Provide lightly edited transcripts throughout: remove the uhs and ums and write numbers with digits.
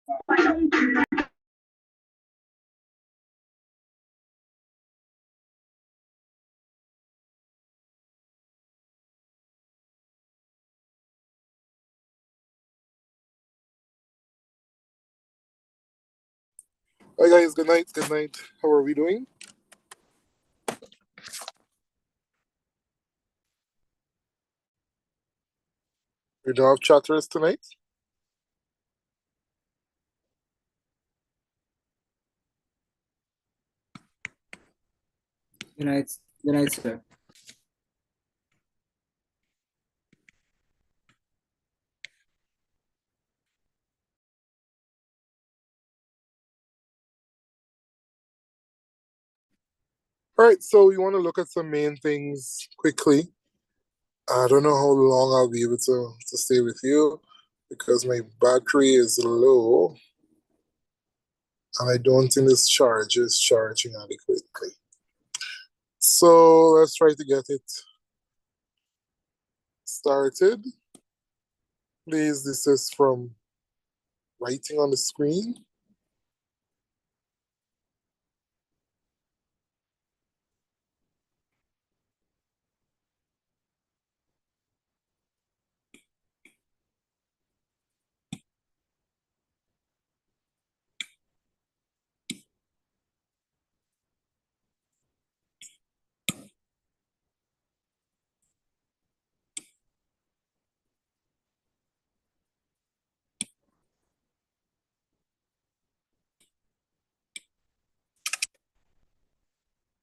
Hi guys, good night, good night. How are we doing? We don't have chatters tonight? Good night, sir. All right, so we want to look at some main things quickly. I don't know how long I'll be able to stay with you because my battery is low and I don't think this charge is charging adequately. So let's try to get it started. Please desist from writing on the screen.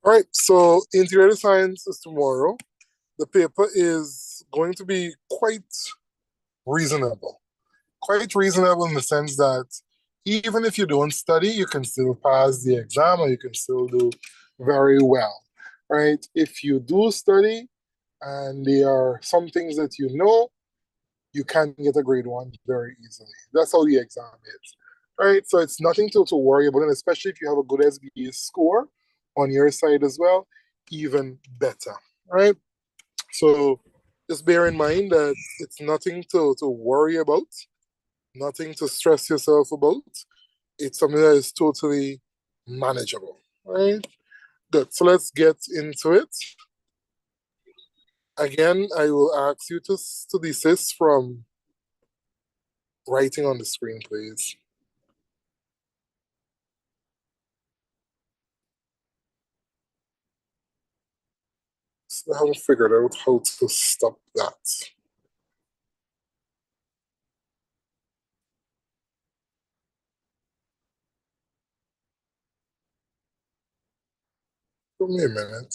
All right, so Inte Science is tomorrow. The paper is going to be quite reasonable. Quite reasonable in the sense that even if you don't study, you can still pass the exam or you can still do very well, right? If you do study and there are some things that you can get a grade 1 very easily. That's how the exam is, right? So it's nothing to worry about, and especially if you have a good SBA score on your side as well, even better, right? So just bear in mind that it's nothing to worry about, nothing to stress yourself about. It's something that is totally manageable, right? Good. So let's get into it. Again, I will ask you to desist from writing on the screen, please. So I haven't figured out how to stop that. Give me a minute.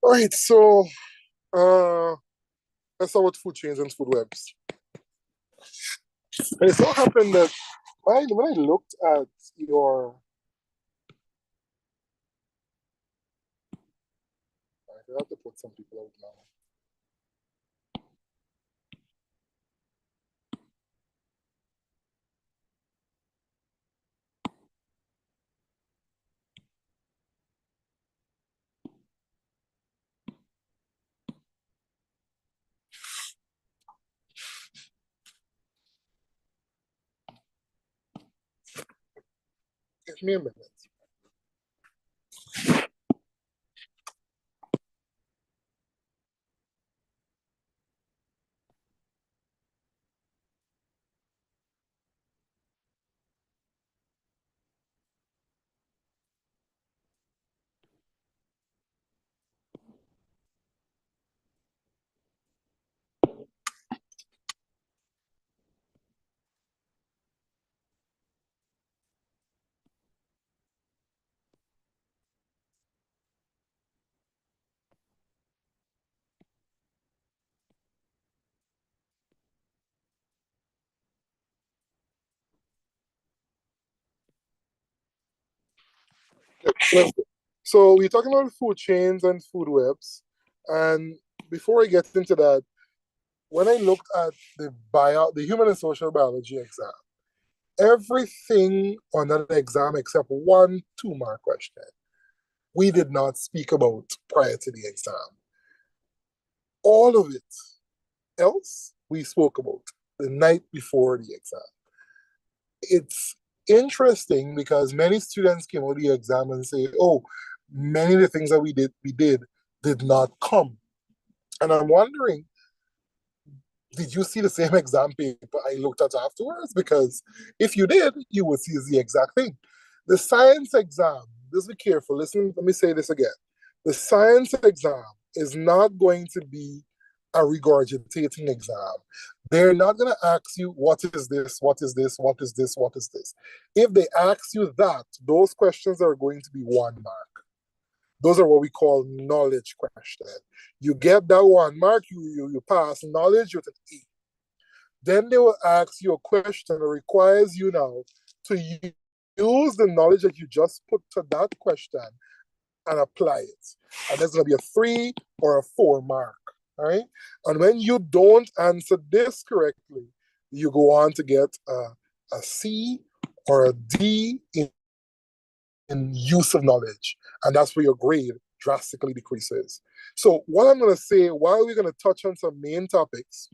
All right, so let's start with food chains and food webs. And it so happened that when I looked at your I have to put some people out now. Give me a minute. Let's go. So we're talking about food chains and food webs. And before I get into that, when I looked at the human and social biology exam, everything on that exam except one 2-mark question we did not speak about prior to the exam. All of it else we spoke about the night before the exam. It's interesting because many students came out of the exam and say, oh, many of the things that we did not come. And I'm wondering, did you see the same exam paper I looked at afterwards? Because if you did, you would see the exact thing. The science exam, just be careful. Listen, let me say this again. The science exam is not going to be a regurgitating exam. They're not going to ask you, what is this, what is this, what is this, what is this. If they ask you that, those questions are going to be 1 mark. Those are what we call knowledge questions. You get that 1 mark, you pass knowledge with an E. Then they will ask you a question that requires you now to use the knowledge that you just put to that question and apply it. And there's going to be a 3 or a 4 mark. All right. And when you don't answer this correctly, you go on to get a C or a D in use of knowledge. And that's where your grade drastically decreases. So what I'm going to say, while we're going to touch on some main topics,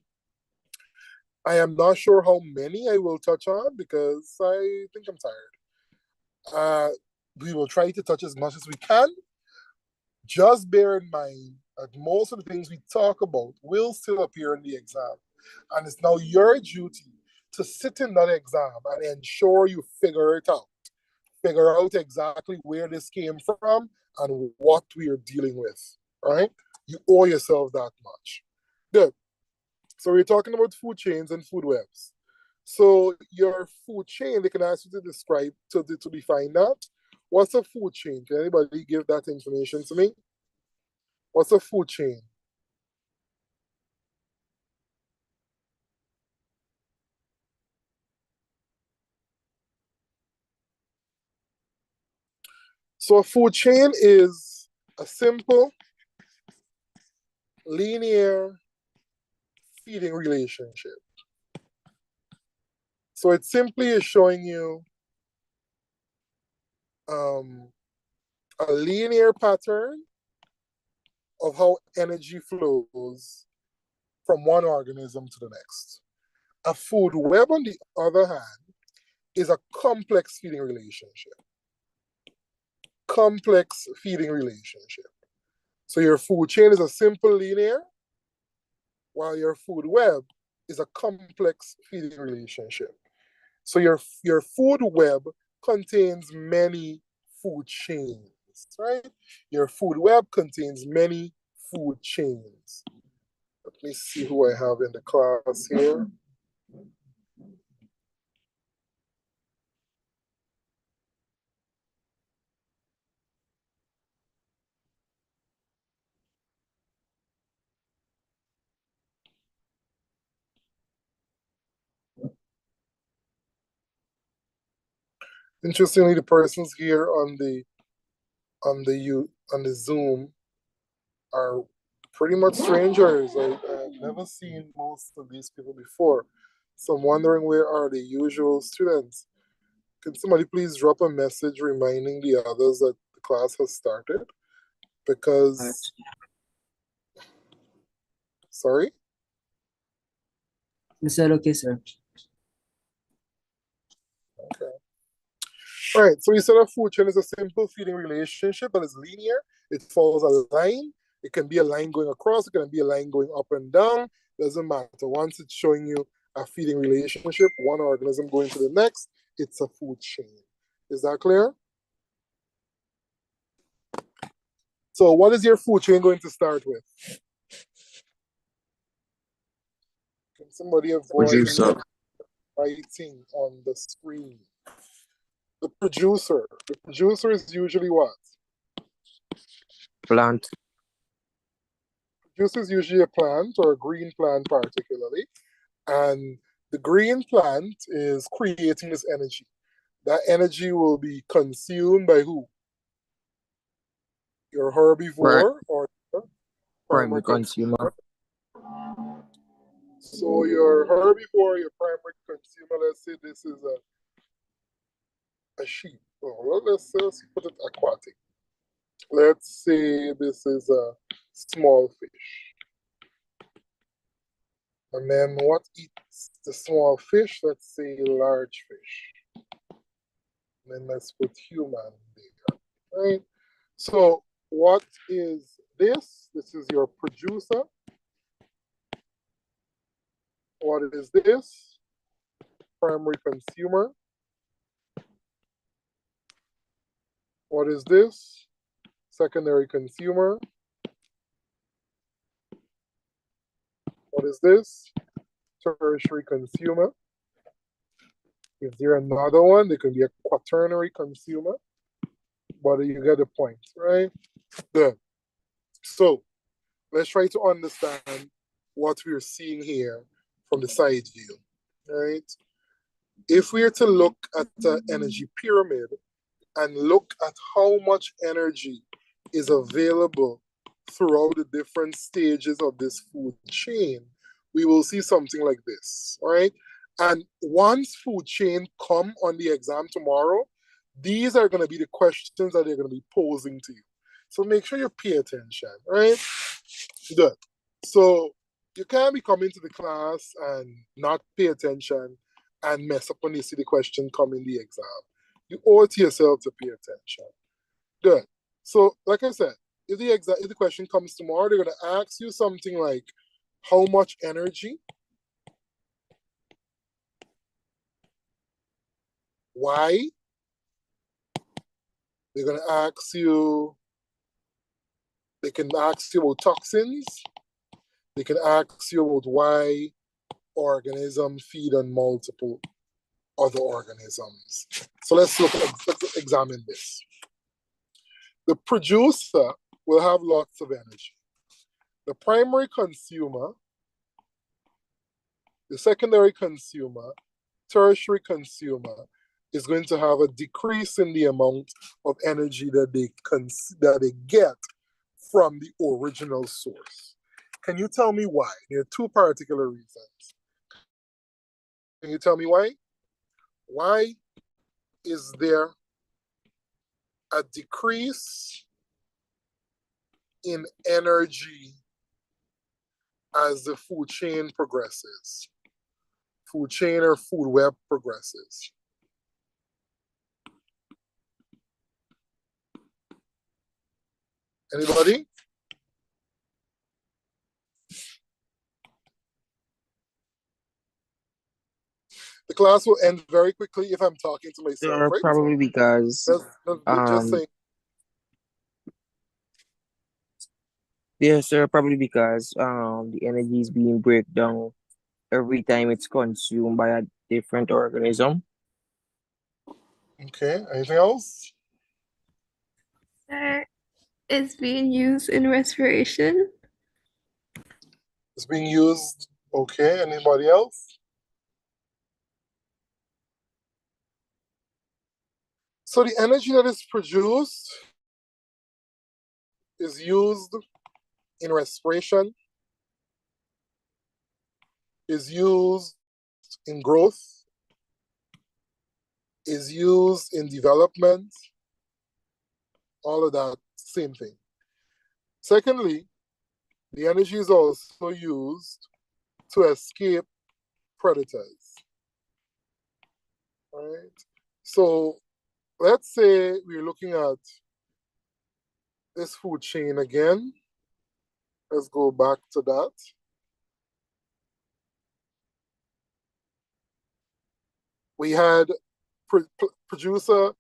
I am not sure how many I will touch on because I think I'm tired. We will try to touch as much as we can. Just bear in mind that most of the things we talk about will still appear in the exam. And it's now your duty to sit in that exam and ensure you figure it out. Figure out exactly where this came from and what we are dealing with, right? You owe yourself that much. Good. So we're talking about food chains and food webs. So your food chain, they can ask you to describe, to define that. What's a food chain? Can anybody give that information to me? What's a food chain? So a food chain is a simple, linear feeding relationship. So it simply is showing you a linear pattern of how energy flows from one organism to the next. A food web, on the other hand, is a complex feeding relationship. Complex feeding relationship. So your food chain is a simple linear, while your food web is a complex feeding relationship. So your food web contains many food chains, right? Your food web contains many food chains. Let me see who I have in the class here. Interestingly, the persons here on the Zoom are pretty much strangers. I've never seen most of these people before. So I'm wondering, where are the usual students? Can somebody please drop a message reminding the others that the class has started? Because, sorry? Mr. Okay, sir. Okay. All right, so we said a food chain is a simple feeding relationship that is linear. It follows a line. It can be a line going across. It can be a line going up and down. Doesn't matter. Once it's showing you a feeding relationship, one organism going to the next, it's a food chain. Is that clear? So what is your food chain going to start with? Can somebody avoid writing on the screen? The producer. The producer is usually what? Plant. Producer is usually a plant, or a green plant particularly. And the green plant is creating this energy. That energy will be consumed by who? Your herbivore or primary consumer. So your herbivore, your primary consumer, let's say this is a sheep. Oh, let's put it aquatic. Let's say this is a small fish. And then what eats the small fish? Let's say large fish. And then let's put human there, right? So what is this? This is your producer. What is this? Primary consumer. What is this? Secondary consumer. What is this? Tertiary consumer. If there another one, they can be a quaternary consumer. But you get the point, right? Good. So let's try to understand what we're seeing here from the side view, right? If we are to look at the energy pyramid and look at how much energy is available throughout the different stages of this food chain, we will see something like this, all right? And once food chain come on the exam tomorrow, these are going to be the questions that they're going to be posing to you. So make sure you pay attention, right? Good. So you can't be coming to the class and not pay attention and mess up when you see the question come in the exam. You owe it to yourself to pay attention. Good. So, like I said, if the question comes tomorrow, they're going to ask you something like, how much energy? Why? They're going to ask you, they can ask you about toxins. They can ask you about why organisms feed on multiple other organisms. So let's examine this. The producer will have lots of energy. The primary consumer, the secondary consumer, tertiary consumer is going to have a decrease in the amount of energy that they get from the original source. Can you tell me why? There are two particular reasons. Can you tell me why? Why is there a decrease in energy as the food chain progresses? Food chain or food web progresses. Anybody? The class will end very quickly if I'm talking to myself, right? Probably because just saying. yes, sir, probably because the energy is being break down every time it's consumed by a different organism. Okay, anything else? It's being used in respiration. It's being used. Okay, anybody else? So the energy that is produced is used in respiration, is used in growth, is used in development, all of that, same thing. Secondly, the energy is also used to escape predators. All right. So let's say we're looking at this food chain again. Let's go back to that. We had producer,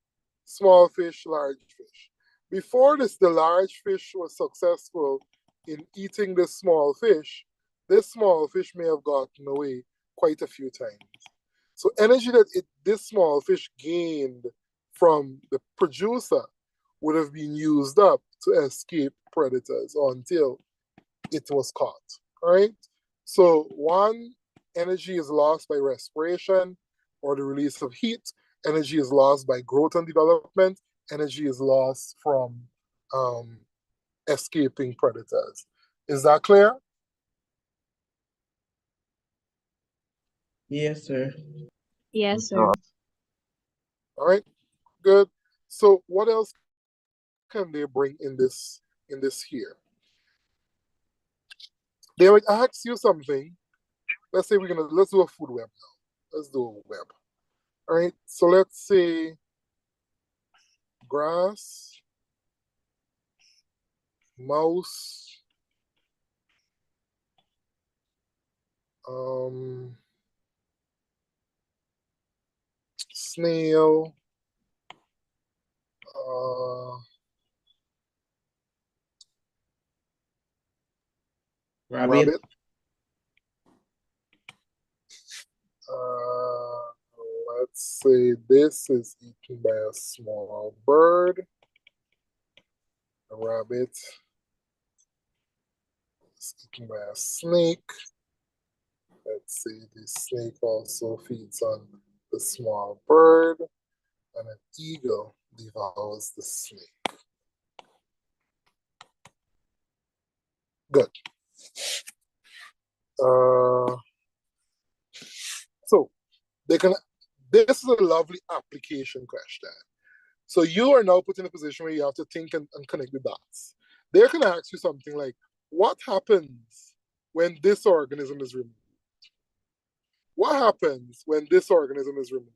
small fish, large fish. Before this, the large fish was successful in eating this small fish may have gotten away quite a few times. So energy that this small fish gained from the producer would have been used up to escape predators until it was caught, right? So one, energy is lost by respiration or the release of heat. Energy is lost by growth and development. Energy is lost from escaping predators. Is that clear? Yes, sir. Yes, sir. All right, good. So what else can they bring in this here? They would ask you something. Let's say let's do a food web now. Let's do a web. All right. So let's say grass, mouse, snail, Rabbit. rabbit. Let's say this is eaten by a small bird. A rabbit is eaten by a snake. Let's say the snake also feeds on the small bird, and an eagle devours the snake. Good. So they can. This is a lovely application question. So you are now put in a position where you have to think and connect the dots. They're going to ask you something like, what happens when this organism is removed? What happens when this organism is removed?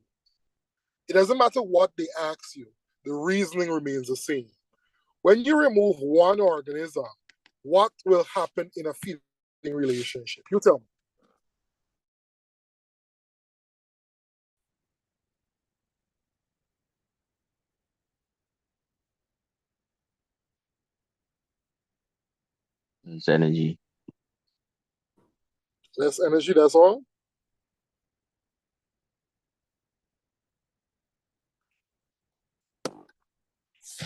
It doesn't matter what they ask you. The reasoning remains the same. When you remove one organism, what will happen in a feeding relationship? You tell me. It's energy. Less energy, that's all.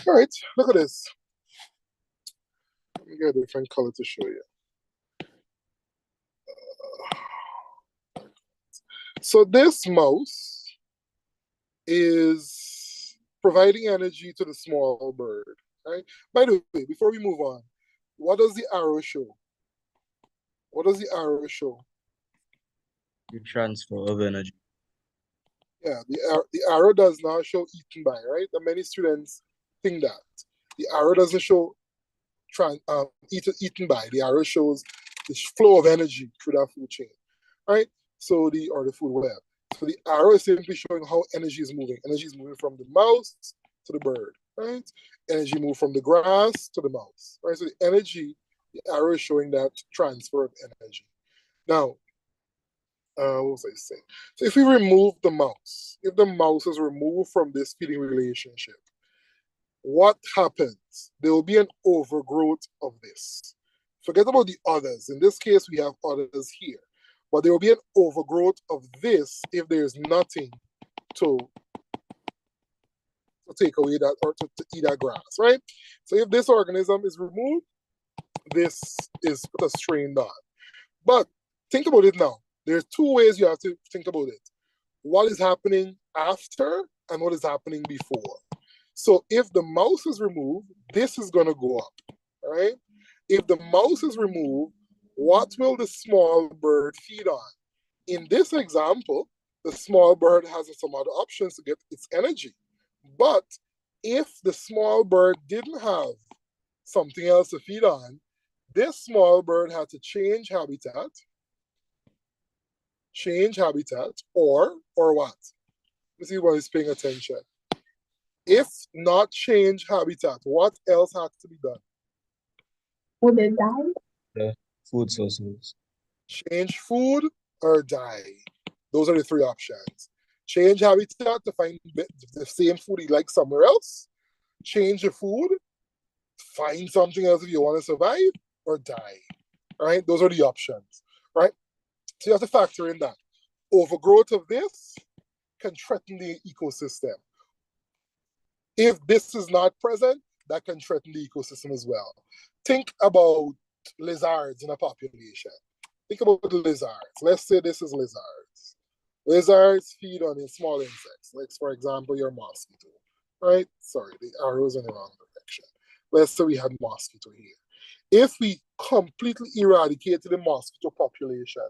All right, look at this. Let me get a different color to show you. So this mouse is providing energy to the small bird, right? By the way, before we move on, what does the arrow show? What does the arrow show? The transfer of energy. Yeah, the arrow does not show eaten by, right? And many students think that. The arrow doesn't show eaten by. The arrow shows the flow of energy through that food chain, right? So the food web. So the arrow is simply showing how energy is moving. Energy is moving from the mouse to the bird, right? Energy move from the grass to the mouse, right? So the energy, the arrow is showing that transfer of energy. Now, what was I saying? So if we remove the mouse, if the mouse is removed from this feeding relationship, what happens? There will be an overgrowth of this. Forget about the others. In this case, we have others here. But there will be an overgrowth of this if there's nothing to take away that or to eat that grass, right? So if this organism is removed, this is put a strain on. But think about it now. There's two ways you have to think about it. What is happening after and what is happening before. So if the mouse is removed, this is going to go up, right? If the mouse is removed, what will the small bird feed on? In this example, the small bird has some other options to get its energy. But if the small bird didn't have something else to feed on, this small bird had to change habitat, or what? Let's see what is paying attention. If not change habitat, what else has to be done? Would it die? The food sources. Change food or die. Those are the three options. Change habitat to find the same food you like somewhere else. Change the food, find something else if you want to survive, or die. All right, those are the options, right? So you have to factor in that. Overgrowth of this can threaten the ecosystem. If this is not present, that can threaten the ecosystem as well. Think about lizards in a population. Think about the lizards. Let's say this is lizards. Lizards feed on small insects, like for example, your mosquito, right? Sorry, the arrow is in the wrong direction. Let's say we had mosquito here. If we completely eradicated the mosquito population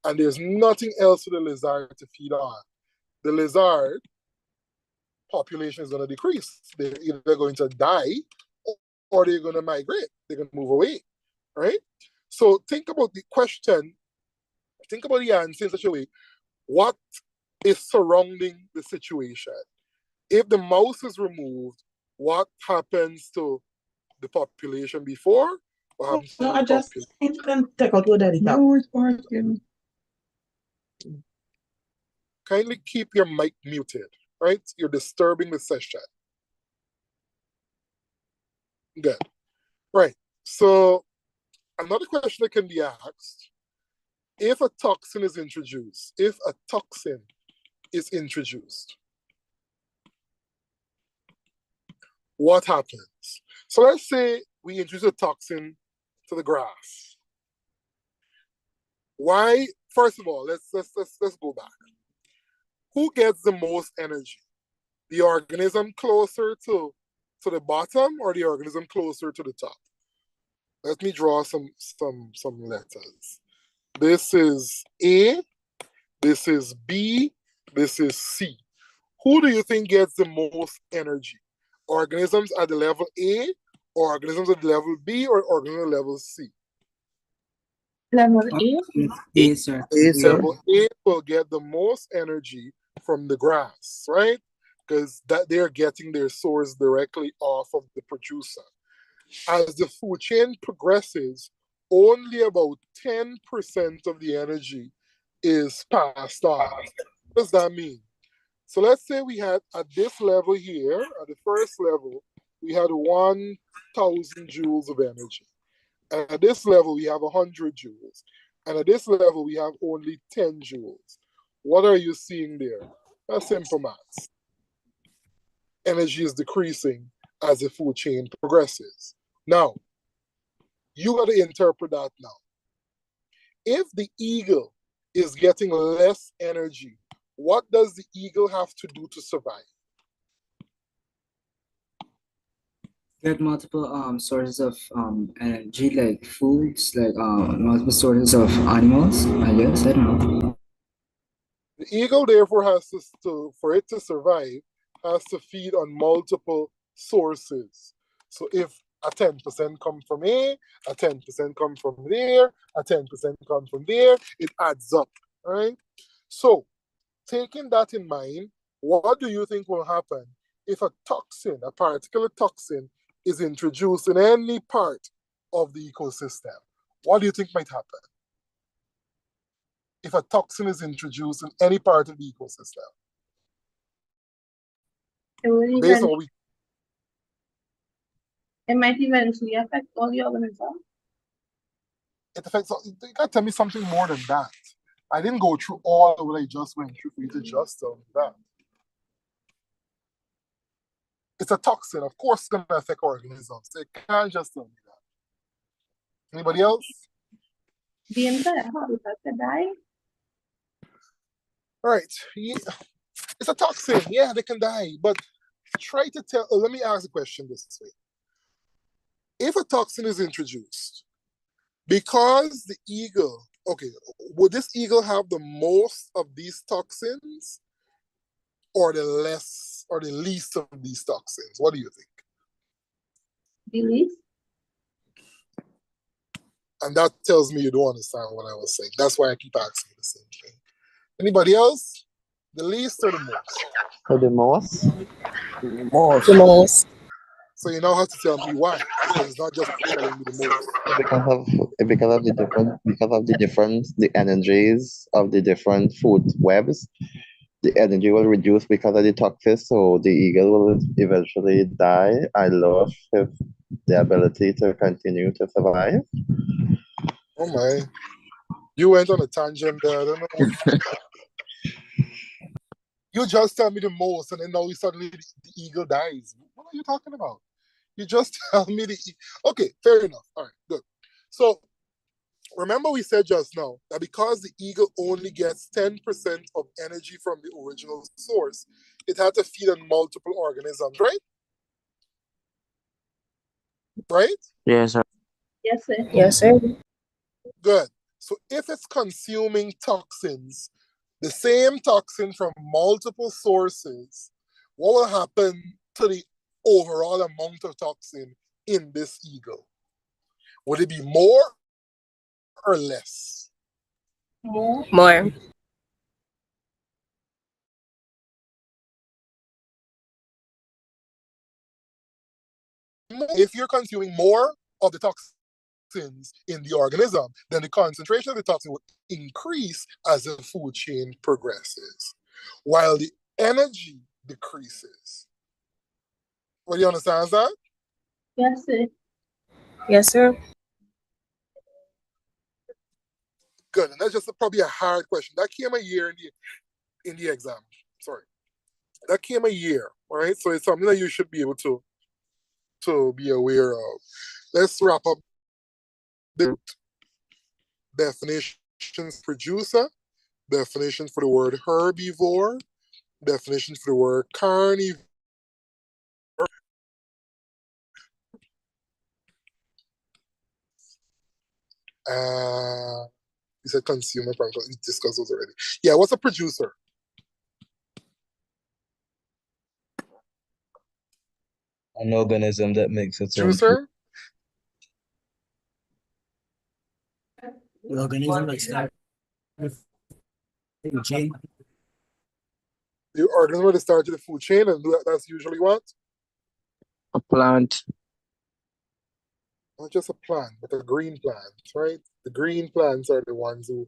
and there's nothing else for the lizard to feed on, the lizard population is going to decrease. They're either going to die or they're going to migrate. They're going to move away, right? So think about the question, think about the answer in such a way. What is surrounding the situation? If the mouse is removed, what happens to the population before? What happens to No, the I just population? can take out what that is. No, it's working. Kindly keep your mic muted, right? You're disturbing the session. Good. Right. So another question that can be asked, if a toxin is introduced, what happens? So let's say we introduce a toxin to the grass. Why? First of all, let's go back. Who gets the most energy? The organism closer to the bottom or the organism closer to the top? Let me draw some letters. This is A, this is B, this is C. Who do you think gets the most energy? Organisms at the level A, or organisms at the level B, or organisms at level C? Level A. A, sir. Level A will get the most energy from the grass, right? Because that they're getting their source directly off of the producer. As the food chain progresses, only about 10% of the energy is passed on. What does that mean? So let's say we had at this level here, at the first level, we had 1,000 joules of energy. And at this level, we have 100 joules. And at this level, we have only 10 joules. What are you seeing there? That's simple maths. Energy is decreasing as the food chain progresses. Now, you got to interpret that now. If the eagle is getting less energy, what does the eagle have to do to survive? Get multiple sources of energy, like foods, like multiple sources of animals, I guess. I don't know. The eagle, therefore, has to for it to survive, has to feed on multiple sources. So if a 10% come from A, a 10% come from there, a 10% come from there, it adds up, right? So taking that in mind, what do you think will happen if a toxin, a particular toxin, is introduced in any part of the ecosystem? What do you think might happen if a toxin is introduced in any part of the ecosystem? Based on what we It might eventually affect all the organisms. it affects, you gotta tell me something more than that. I didn't go through all of what I just went through for you to just tell me that. It's a toxin, of course it's gonna affect organisms. They can't just tell me that. Anybody else? The entire habitat could die. All right, yeah. It's a toxin, yeah, they can die, but try to tell, let me ask the question this way. If a toxin is introduced, because the eagle, okay, would this eagle have the most of these toxins or the less or the least of these toxins? What do you think? The least. And that tells me you don't understand what I was saying. That's why I keep asking the same thing. Anybody else? The least or the most? For the most? The most. So you now have to tell me why, because it's not just telling me the most. Because of the difference, the energies of the different food webs, the energy will reduce because of the toxins, so the eagle will eventually die. I lost the ability to continue to survive. Oh my. You went on a tangent there. I don't know what you just tell me the most, and then now suddenly the eagle dies. What are you talking about? You just tell me okay, fair enough. All right, good. So remember we said just now that because the eagle only gets 10% of energy from the original source, it had to feed on multiple organisms, right? Right? Yes, sir. Yes, sir. Yes, sir. Good. So if it's consuming toxins, the same toxin from multiple sources, what will happen to the overall amount of toxin in this eagle? Would it be more or less? More. More. If you're consuming more of the toxins in the organism, then the concentration of the toxin will increase as the food chain progresses, while the energy decreases. Well, you understand that? Yes, sir. Yes, sir. Good. And that's just probably a hard question. That came a year in the exam. Sorry. That came a year, right? So it's something that you should be able to be aware of. Let's wrap up the definitions: producer, definitions for the word herbivore, definitions for the word carnivore. You said consumer, we discussed those already. Yeah, what's a producer? An organism that makes its own food. Producer? The organism that starts with the chain. The organism that starts the food chain, and that's usually what? A plant. Not just a plant, but a green plant, right? The green plants are the ones who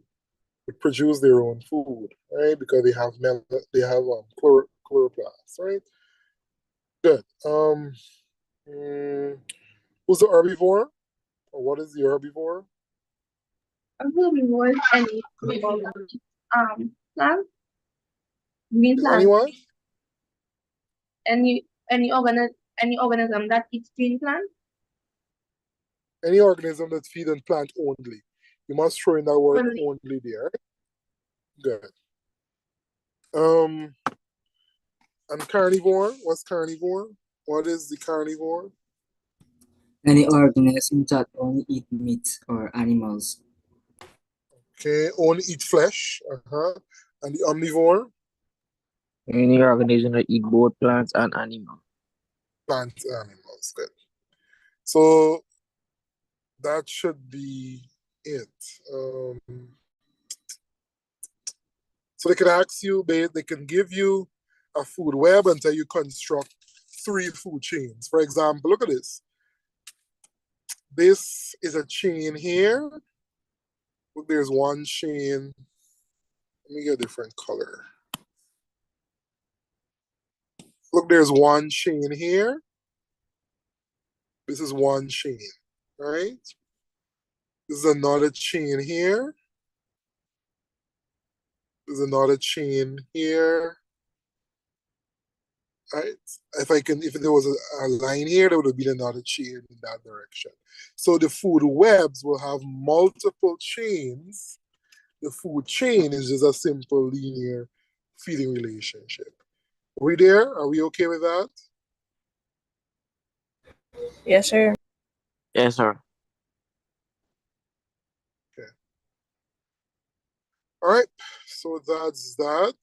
produce their own food, right? Because they have chloroplasts, right? Good. Who's the herbivore? Or what is the herbivore? A herbivore is any plant, green plant, Anyone? any organism that eats green plant. Any organism that feeds on plant only. You must throw in that word Only. only there. Good. And carnivore? What's carnivore? What is the carnivore? Any organism that only eat meat or animals. Okay, only eat flesh. And the omnivore? Any organism that eat both plants and animals. Plant animals. Good. So that should be it. So they can ask you, they can give you a food web until you construct 3 food chains. For example, look at this. This is a chain here. Look, there's one chain. Let me get a different color. Look, there's one chain here. This is one chain, right? This is another chain here. There's another chain here. Right? If there was a line here, there would have been another chain in that direction. So the food webs will have multiple chains. The food chain is just a simple linear feeding relationship. Are we there? Are we okay with that? Yes, sir. Yes, sir. Okay. All right. So that's that.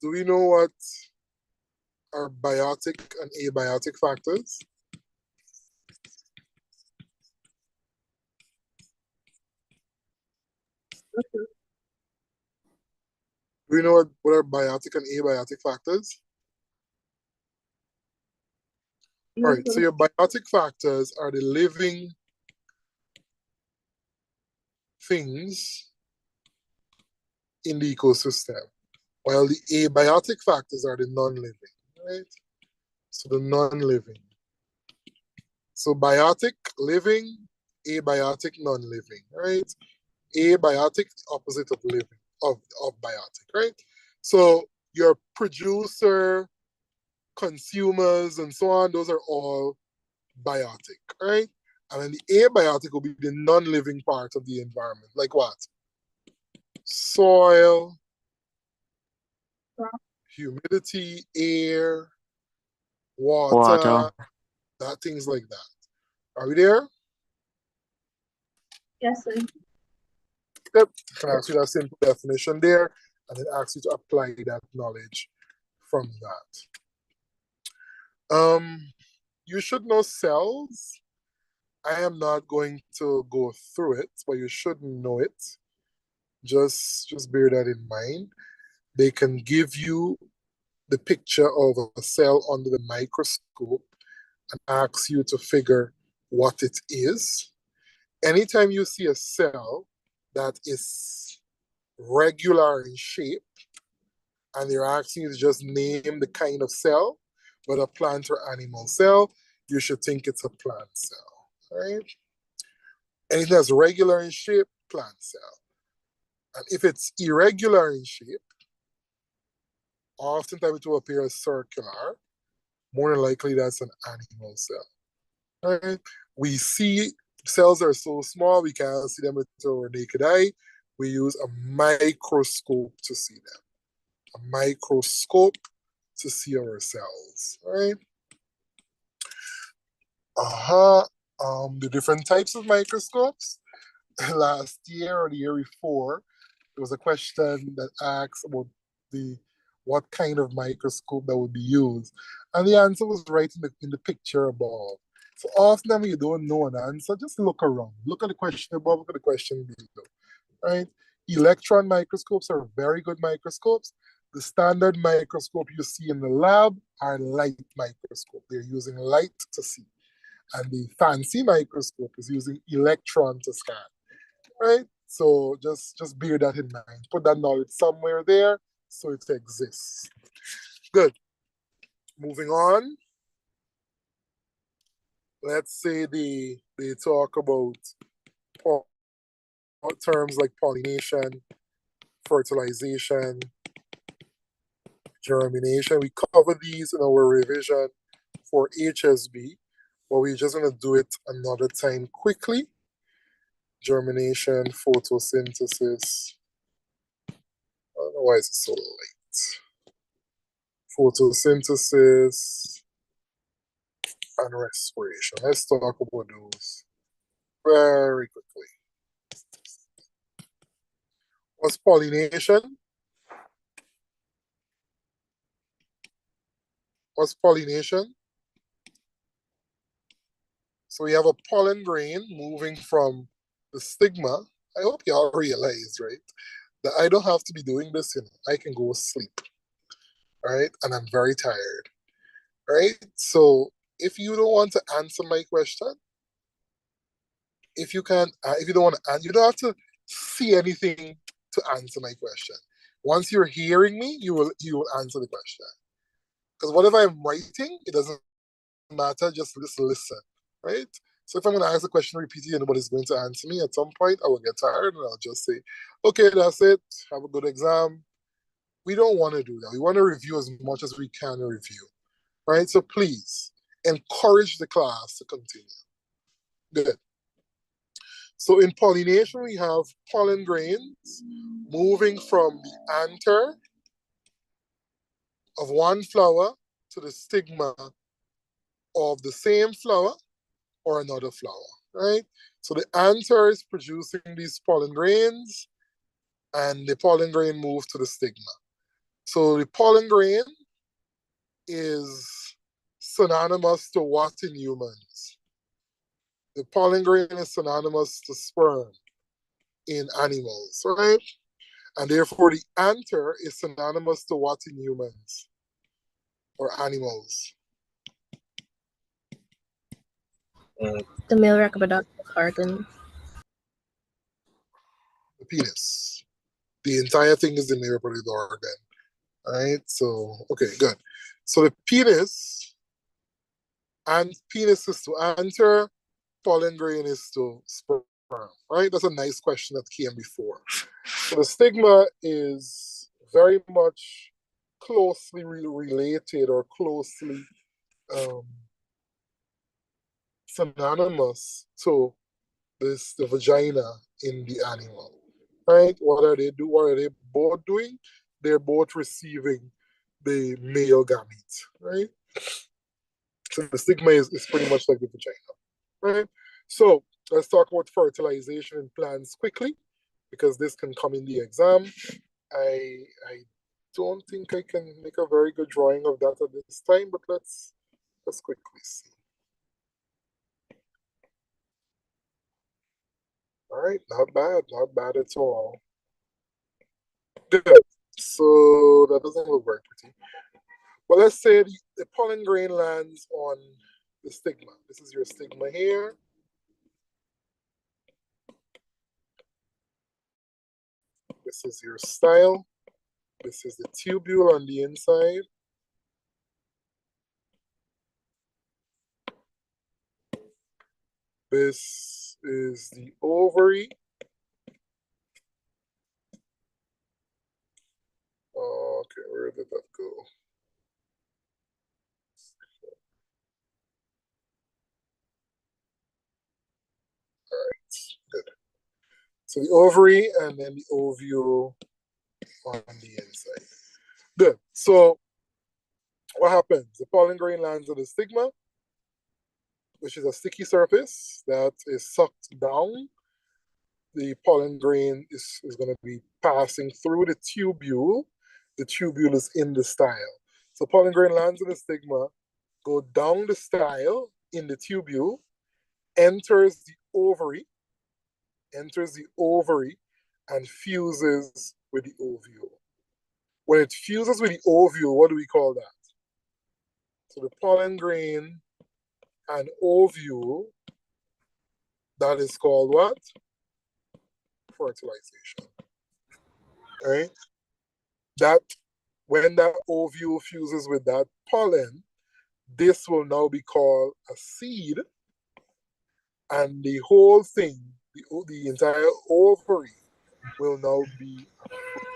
Do we know what are biotic and abiotic factors? Do we know what are biotic and abiotic factors? All right, so your biotic factors are the living things in the ecosystem, while the abiotic factors are the non-living, right? So the non-living. So biotic, living, abiotic, non-living, right? Abiotic, opposite of living, of biotic, right? So your producer, consumers, and so on, those are all biotic, right? And then the abiotic will be the non-living part of the environment. Like what? Soil, humidity, air, water, things like that. Are we there? Yes, sir. Yep. I can ask you that simple definition there, and then ask you to apply that knowledge from that. You should know cells. I am not going to go through it, but you should know it. Just bear that in mind. They can give you the picture of a cell under the microscope and ask you to figure what it is. Anytime you see a cell that is regular in shape, and they're asking you to just name the kind of cell, whether plant or animal cell, you should think it's a plant cell, right? Anything that's regular in shape, plant cell. And if it's irregular in shape, oftentimes it will appear as circular. More than likely, that's an animal cell, right? We see cells are so small, we can't see them with our naked eye. We use a microscope to see them. A microscope to see our cells, right? The different types of microscopes. Last year or the year before, there was a question that asked about what kind of microscope that would be used, and the answer was right in the picture above. So often when you don't know an answer, just look around. Look at the question above, look at the question below, right? Electron microscopes are very good microscopes. The standard microscope you see in the lab are light microscope. They're using light to see. And the fancy microscope is using electron to scan, right? So just bear that in mind. Put that knowledge somewhere there so it exists. Good. Moving on. Let's say they talk about terms like pollination, fertilization, germination. We cover these in our revision for HSB, but we're just going to do it another time quickly. Germination, photosynthesis. I don't know why is it so late. Photosynthesis and respiration. Let's talk about those very quickly. What's pollination? What's pollination? So we have a pollen grain moving from the stigma. I hope you all realize, right, that I don't have to be doing this, I can go sleep, right? And I'm very tired, right? So if you don't want to answer my question, if you don't want to answer, you don't have to see anything to answer my question. Once you're hearing me, you will answer the question. Because whatever I'm writing, it doesn't matter, just listen, right? So if I'm going to ask a question repeatedly and nobody's going to answer me, at some point I will get tired and I'll just say, okay, that's it. Have a good exam. We don't want to do that. We want to review as much as we can review, right? So please encourage the class to continue. Good. So in pollination, we have pollen grains moving from the anther of one flower to the stigma of the same flower or another flower, right? So the anther is producing these pollen grains, and the pollen grain moves to the stigma. So the pollen grain is synonymous to what in humans? The pollen grain is synonymous to sperm in animals, right? And therefore the anther is synonymous to what in humans or animals? The male reproductive organ. The penis. The entire thing is the male reproductive organ. All right, so, okay, good. So the penis, and penis is to anther, pollen grain is to sperm, right? That's a nice question that came before. So the stigma is very much closely related or closely synonymous to the vagina in the animal, right? What are they both doing? They're both receiving the male gamete, right? So the stigma is pretty much like the vagina, right? So Let's talk about fertilization in plants quickly, because this can come in the exam. I don't think I can make a very good drawing of that at this time, but let's quickly see. All right, not bad at all. Good. So that doesn't look very pretty. Well, let's say the pollen grain lands on the stigma. This is your stigma here. This is your style. This is the tubule on the inside. This is the ovary. Okay, where did that go? All right, good. So the ovary and then the ovule on the inside. Good. So what happens? The pollen grain lands on the stigma, which is a sticky surface that is sucked down. The pollen grain is going to be passing through the tubule. The tubule is in the style. So pollen grain lands on the stigma, go down the style in the tubule, enters the ovary, and fuses with the ovule. When it fuses with the ovule, what do we call that? So the pollen grain and ovule, that is called what? Fertilization. Right? That when that ovule fuses with that pollen, this will now be called a seed, and the whole thing, the entire ovary, will now be a fruit.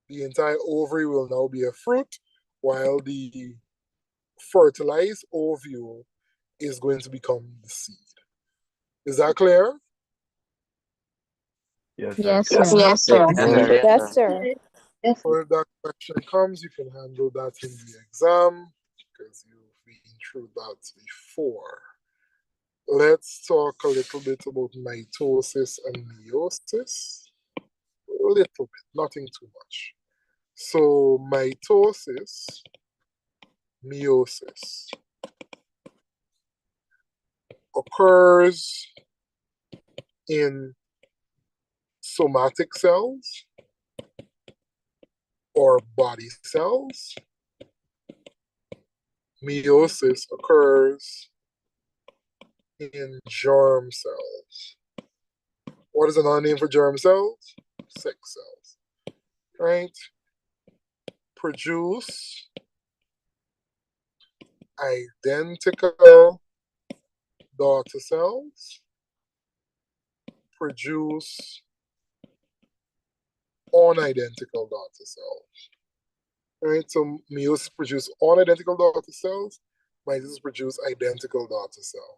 The entire ovary will now be a fruit, while the fertilized ovule is going to become the seed. Is that clear? Yes, sir. Yes, sir. Yes, sir. Yes, sir. Yes. So if that question comes, you can handle that in the exam because you've been through that before. Let's talk a little bit about mitosis and meiosis. A little bit, nothing too much. So mitosis, meiosis occurs in somatic cells or body cells. Meiosis occurs in germ cells. What is another name for germ cells? Sex cells. Right? Produce identical daughter cells. Produce unidentical daughter cells. Right? So meiosis produce unidentical daughter cells. Mitosis produce identical daughter cells.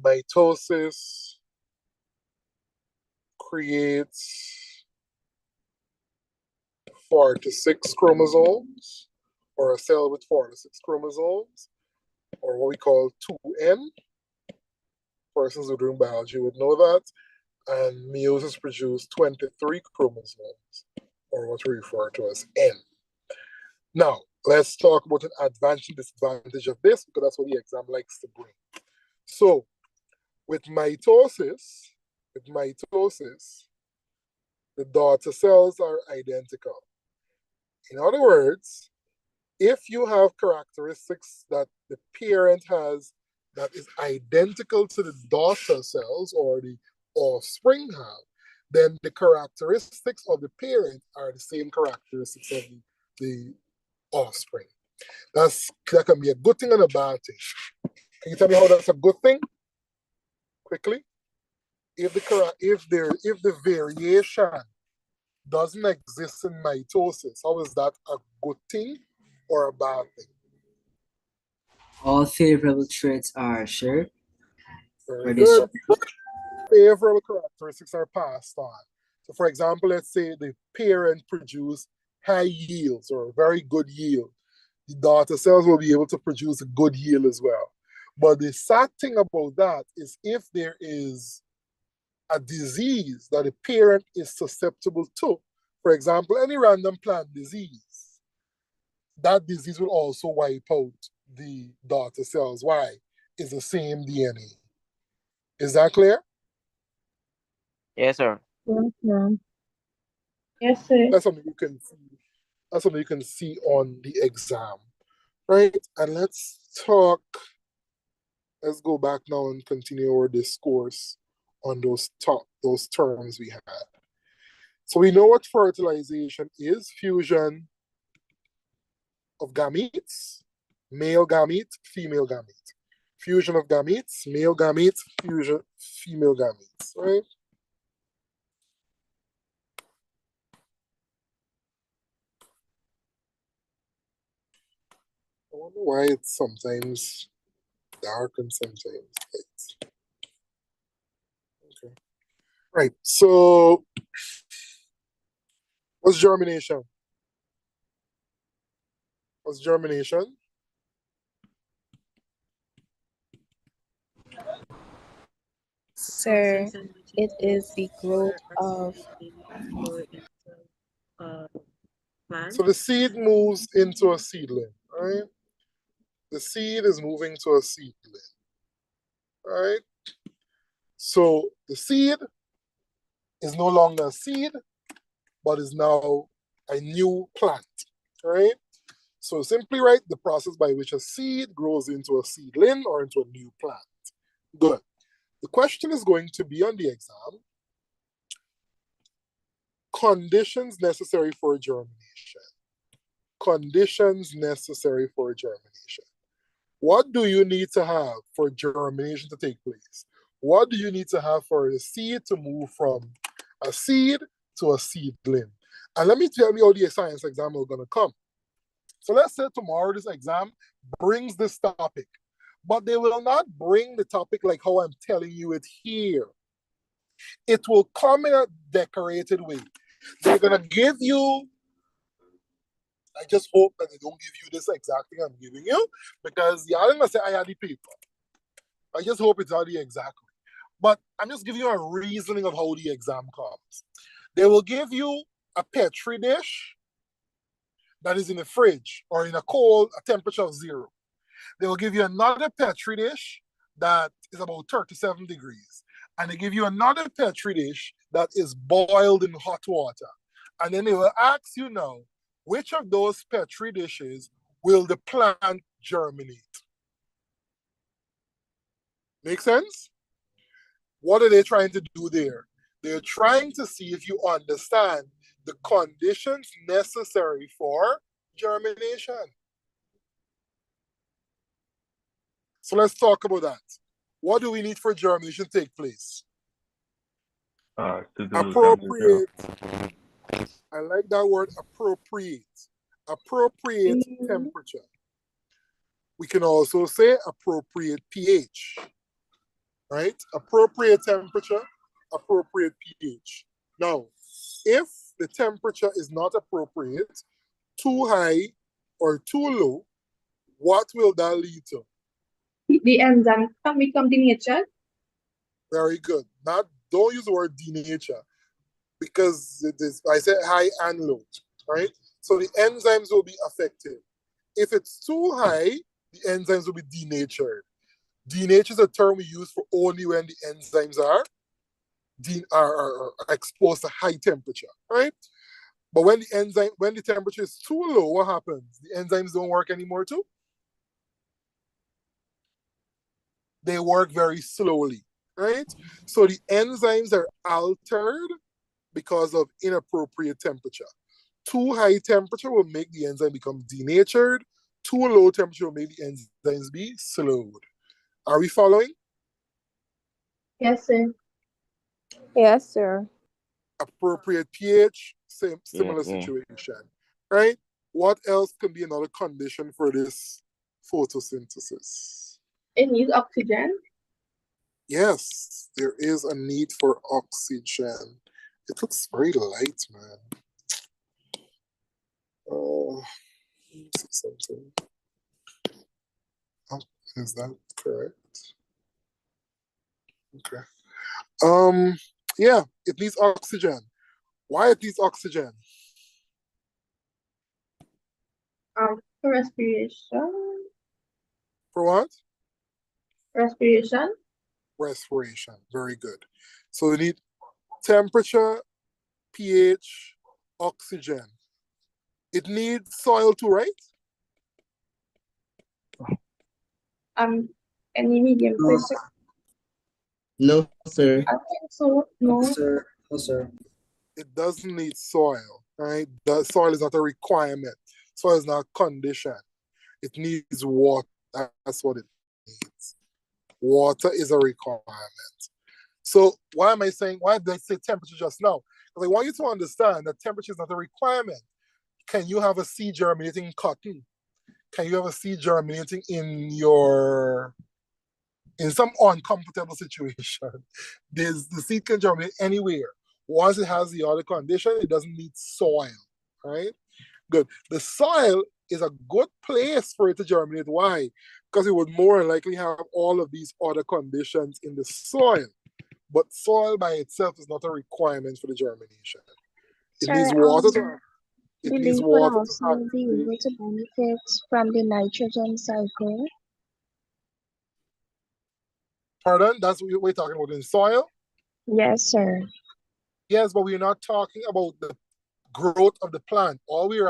Mitosis creates 4 to 6 chromosomes, or a cell with 4 to 6 chromosomes, or what we call 2N. Persons who are doing biology would know that. And meiosis produces 23 chromosomes, or what we refer to as N. Now, let's talk about an advantage and disadvantage of this, because that's what the exam likes to bring. So, with mitosis, the daughter cells are identical. In other words, if you have characteristics that the parent has that is identical to the daughter cells or the offspring have, then the characteristics of the parent are the same characteristics of the offspring. That can be a good thing and a bad thing. Can you tell me how that's a good thing? Quickly. If the variation doesn't exist in mitosis, how is that a good thing or a bad thing? All favorable traits are shared. Very good. Favorable characteristics are passed on. So for example, let's say the parent produce high yields or very good yield. the daughter cells will be able to produce a good yield as well. But the sad thing about that is if there is a disease that a parent is susceptible to, for example, any random plant disease, that disease will also wipe out the daughter cells. Why? It's the same DNA. Is that clear? Yes, sir. Yes, sir. Yes, sir. That's something you can see. That's something you can see on the exam, right? And let's talk. Let's go back now and continue our discourse on those terms we had. So we know what fertilization is: fusion of gametes, male gamete, female gamete. Fusion of gametes, male gametes, fusion, female gametes, right? I wonder why it's sometimes dark and sometimes light. Okay. Right, so what's germination? What's germination? Sir, it is the growth of So the seed moves into a seedling, right? The seed is moving to a seedling, right? So the seed is no longer a seed, but is now a new plant, right? So simply write the process by which a seed grows into a seedling or into a new plant. Good. The question is going to be on the exam: conditions necessary for germination. Conditions necessary for germination. What do you need to have for germination to take place? What do you need to have for the seed to move from a seed to a seedling? And let me tell you how the science exam is going to come. So let's say tomorrow this exam brings this topic, but they will not bring the topic like how I'm telling you it here. It will come in a decorated way. They're going to give you, I just hope that they don't give you this exact thing I'm giving you, because y'all going to say I had the paper. I just hope it's not the exact way. But I'm just giving you a reasoning of how the exam comes. They will give you a Petri dish that is in the fridge or in a temperature of 0. They will give you another Petri dish that is about 37 degrees. And they give you another Petri dish that is boiled in hot water. And then they will ask you now, which of those Petri dishes will the plant germinate? Make sense? What are they trying to do there? They're trying to see if you understand the conditions necessary for germination. So let's talk about that. What do we need for germination to take place? Appropriate. I like that word, appropriate. Appropriate temperature. We can also say appropriate pH, right? Appropriate temperature, appropriate pH. Now, if the temperature is not appropriate, too high or too low, what will that lead to? The enzyme can become denatured. Very good. Don't use the word denature, because it is, I said high and low, right? So the enzymes will be affected. If it's too high, the enzymes will be denatured. Denatured is a term we use for only when the enzymes are exposed to high temperature, right? But when the temperature is too low, what happens? The enzymes don't work anymore too. They work very slowly, right? So the enzymes are altered because of inappropriate temperature. Too high temperature will make the enzyme become denatured. Too low temperature will make the enzymes be slowed. Are we following? Yes, sir. yes, sir. Appropriate pH, similar situation, right? What else can be another condition for this photosynthesis? It needs oxygen. Yes, there is a need for oxygen. It looks very light, man. see something. Oh, is that correct? Okay. Yeah, it needs oxygen. Why it needs oxygen? For respiration. For what? Respiration. Respiration. Very good. So we need temperature, pH, oxygen. It needs soil too, right? Any medium No, pressure. No, sir. I think so. No. sir. No, sir. It doesn't need soil, right? The soil is not a requirement. Soil is not a condition. It needs water. That's what it needs. Water is a requirement. So why am I saying, why did I say temperature just now? Because I want you to understand that temperature is not a requirement. Can you have a seed germinating in cotton? Can you have a seed germinating in some uncomfortable situation? The seed can germinate anywhere. Once it has the other condition, it doesn't need soil, right? Good. The soil is a good place for it to germinate. Why? Because it would more than likely have all of these other conditions in the soil. But soil by itself is not a requirement for the germination. It Sir, needs water. It the needs leaf would water. also be able to benefit from the nitrogen cycle. Pardon? That's what we're talking about in soil? Yes, sir. Yes, but we're not talking about the growth of the plant. All we're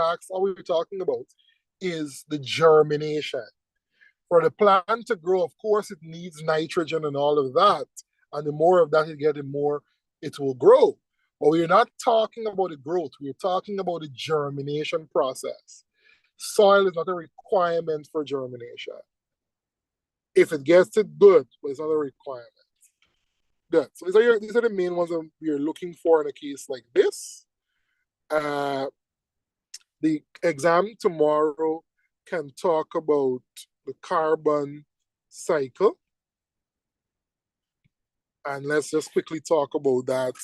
talking about is the germination. For the plant to grow, of course, it needs nitrogen and all of that. And the more of that it gets, the more it will grow. But we're not talking about the growth. We're talking about the germination process. Soil is not a requirement for germination. If it gets it, good, but it's not a requirement. Good. So these are the main ones that we're looking for in a case like this. The exam tomorrow can talk about the carbon cycle. And let's just quickly talk about that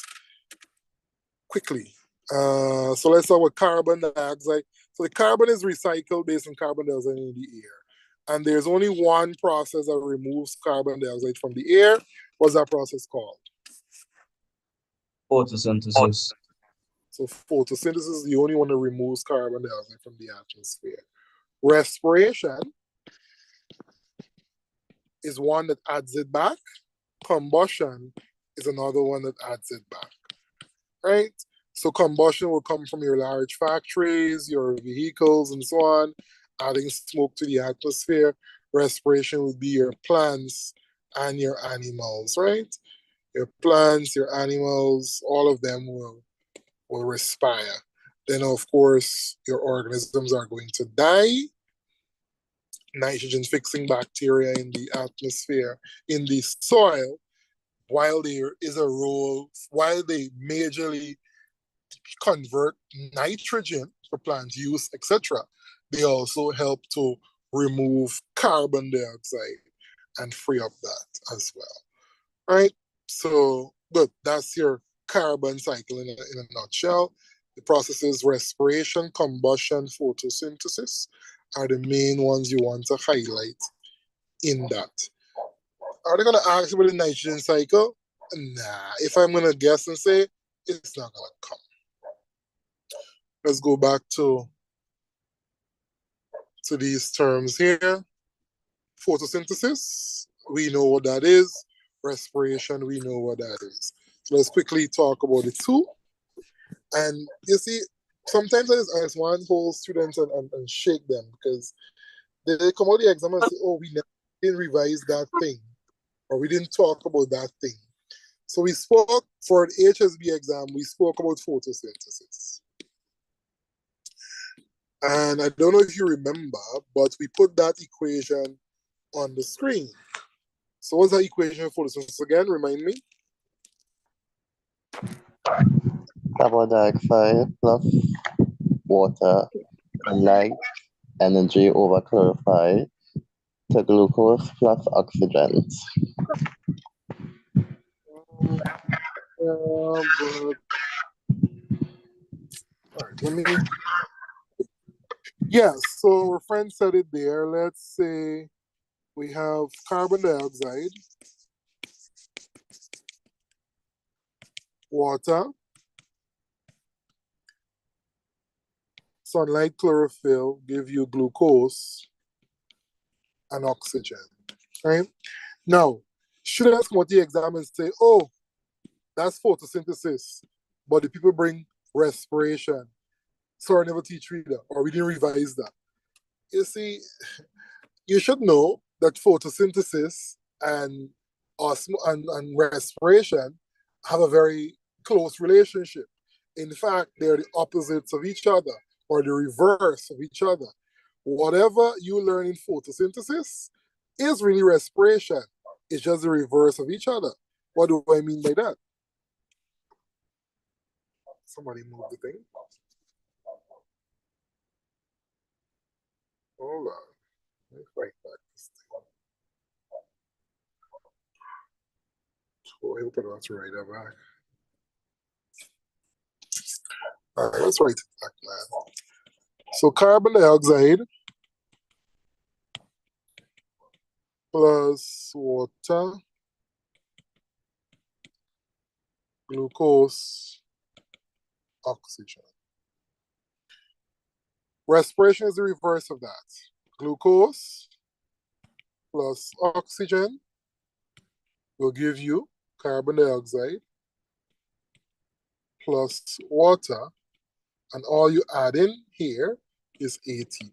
quickly. So let's talk about carbon dioxide. So the carbon is recycled based on carbon dioxide in the air. And there's only one process that removes carbon dioxide from the air. What's that process called? Photosynthesis. So photosynthesis is the only one that removes carbon dioxide from the atmosphere. Respiration is one that adds it back. Combustion is another one that adds it back, right? So combustion will come from your large factories, your vehicles, and so on, adding smoke to the atmosphere. Respiration would be your plants and your animals, right? Your plants, your animals, all of them will respire. Then, of course, your organisms are going to die. Nitrogen fixing bacteria in the atmosphere, in the soil, while there is a role, while they majorly convert nitrogen for plant use, etc., they also help to remove carbon dioxide and free up that as well. Right? So, good. That's your carbon cycle in a nutshell. The processes respiration, combustion, photosynthesis are the main ones you want to highlight in that. Are they going to ask about the nitrogen cycle? Nah. If I'm going to guess and say, it's not going to come. Let's go back to these terms here. Photosynthesis, we know what that is. Respiration, we know what that is. So let's quickly talk about the two. And you see, sometimes I just want to hold students and shake them because they come out the exam and say, oh, we didn't revise that thing, or we didn't talk about that thing. So we spoke, for an HSB exam, we spoke about photosynthesis. And I don't know if you remember, but we put that equation on the screen. So what's that equation for photosynthesis again? Remind me. Carbon dioxide plus water and light energy over chlorophyll to glucose plus oxygen. All right, let me Yes, so our friend said it there. Let's say we have carbon dioxide, water, sunlight, chlorophyll give you glucose and oxygen, right? Now, students come out the exam and say, oh, that's photosynthesis, but the people bring respiration. Sorry, I never teach you that, or we didn't revise that. You see, you should know that photosynthesis and and respiration have a very close relationship. In fact, they're the opposites of each other or the reverse of each other. Whatever you learn in photosynthesis is really respiration. It's just the reverse of each other. What do I mean by that? Somebody move the thing. Hold on. Let me fight back this thing. Oh, I hope I don't have to write that back. All right, let's write it back, man. So carbon dioxide plus water, glucose, oxygen. Respiration is the reverse of that. Glucose plus oxygen will give you carbon dioxide plus water, and all you add in here is ATP.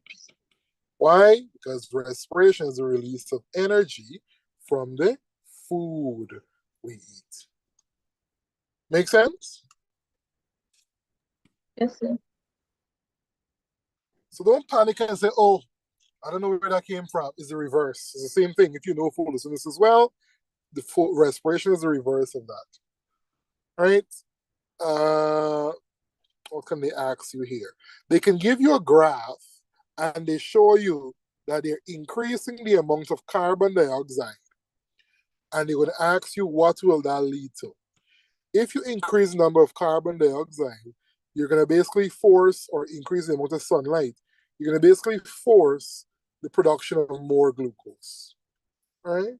Why? Because respiration is the release of energy from the food we eat. Make sense? Yes, sir. So don't panic and say, oh, I don't know where that came from. It's the reverse. It's the same thing. If you know photosynthesis as well, the respiration is the reverse of that. Right? What can they ask you here? They can give you a graph and they show you that they're increasing the amount of carbon dioxide. And they're going to ask you, what will that lead to? If you increase the number of carbon dioxide, you're going to basically force or increase the amount of sunlight. You're going to basically force the production of more glucose. All right?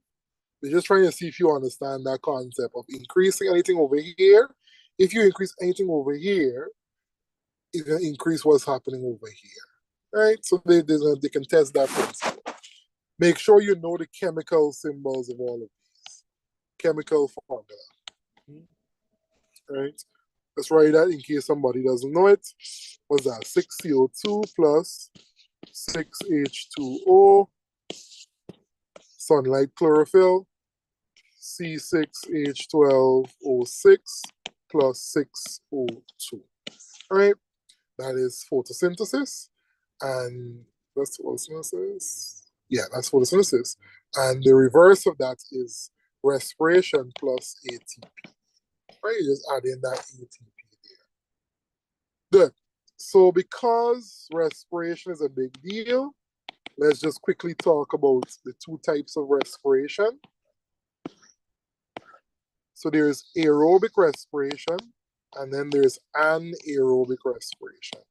They're just trying to see if you understand that concept of increasing anything over here. If you increase anything over here, it's going to increase what's happening over here. Right? So they can test that principle. Make sure you know the chemical symbols of all of these. Chemical formula. Right? Let's write that in case somebody doesn't know it. What's that? 6CO2 plus 6H2O, sunlight chlorophyll, C6H12O6 plus 6O2. All right, that is photosynthesis. And that's photosynthesis. Yeah, that's photosynthesis. And the reverse of that is respiration plus ATP. Right, you just add in that ATP there. Good. So because respiration is a big deal, let's just quickly talk about the two types of respiration. So there's aerobic respiration, and then there's anaerobic respiration.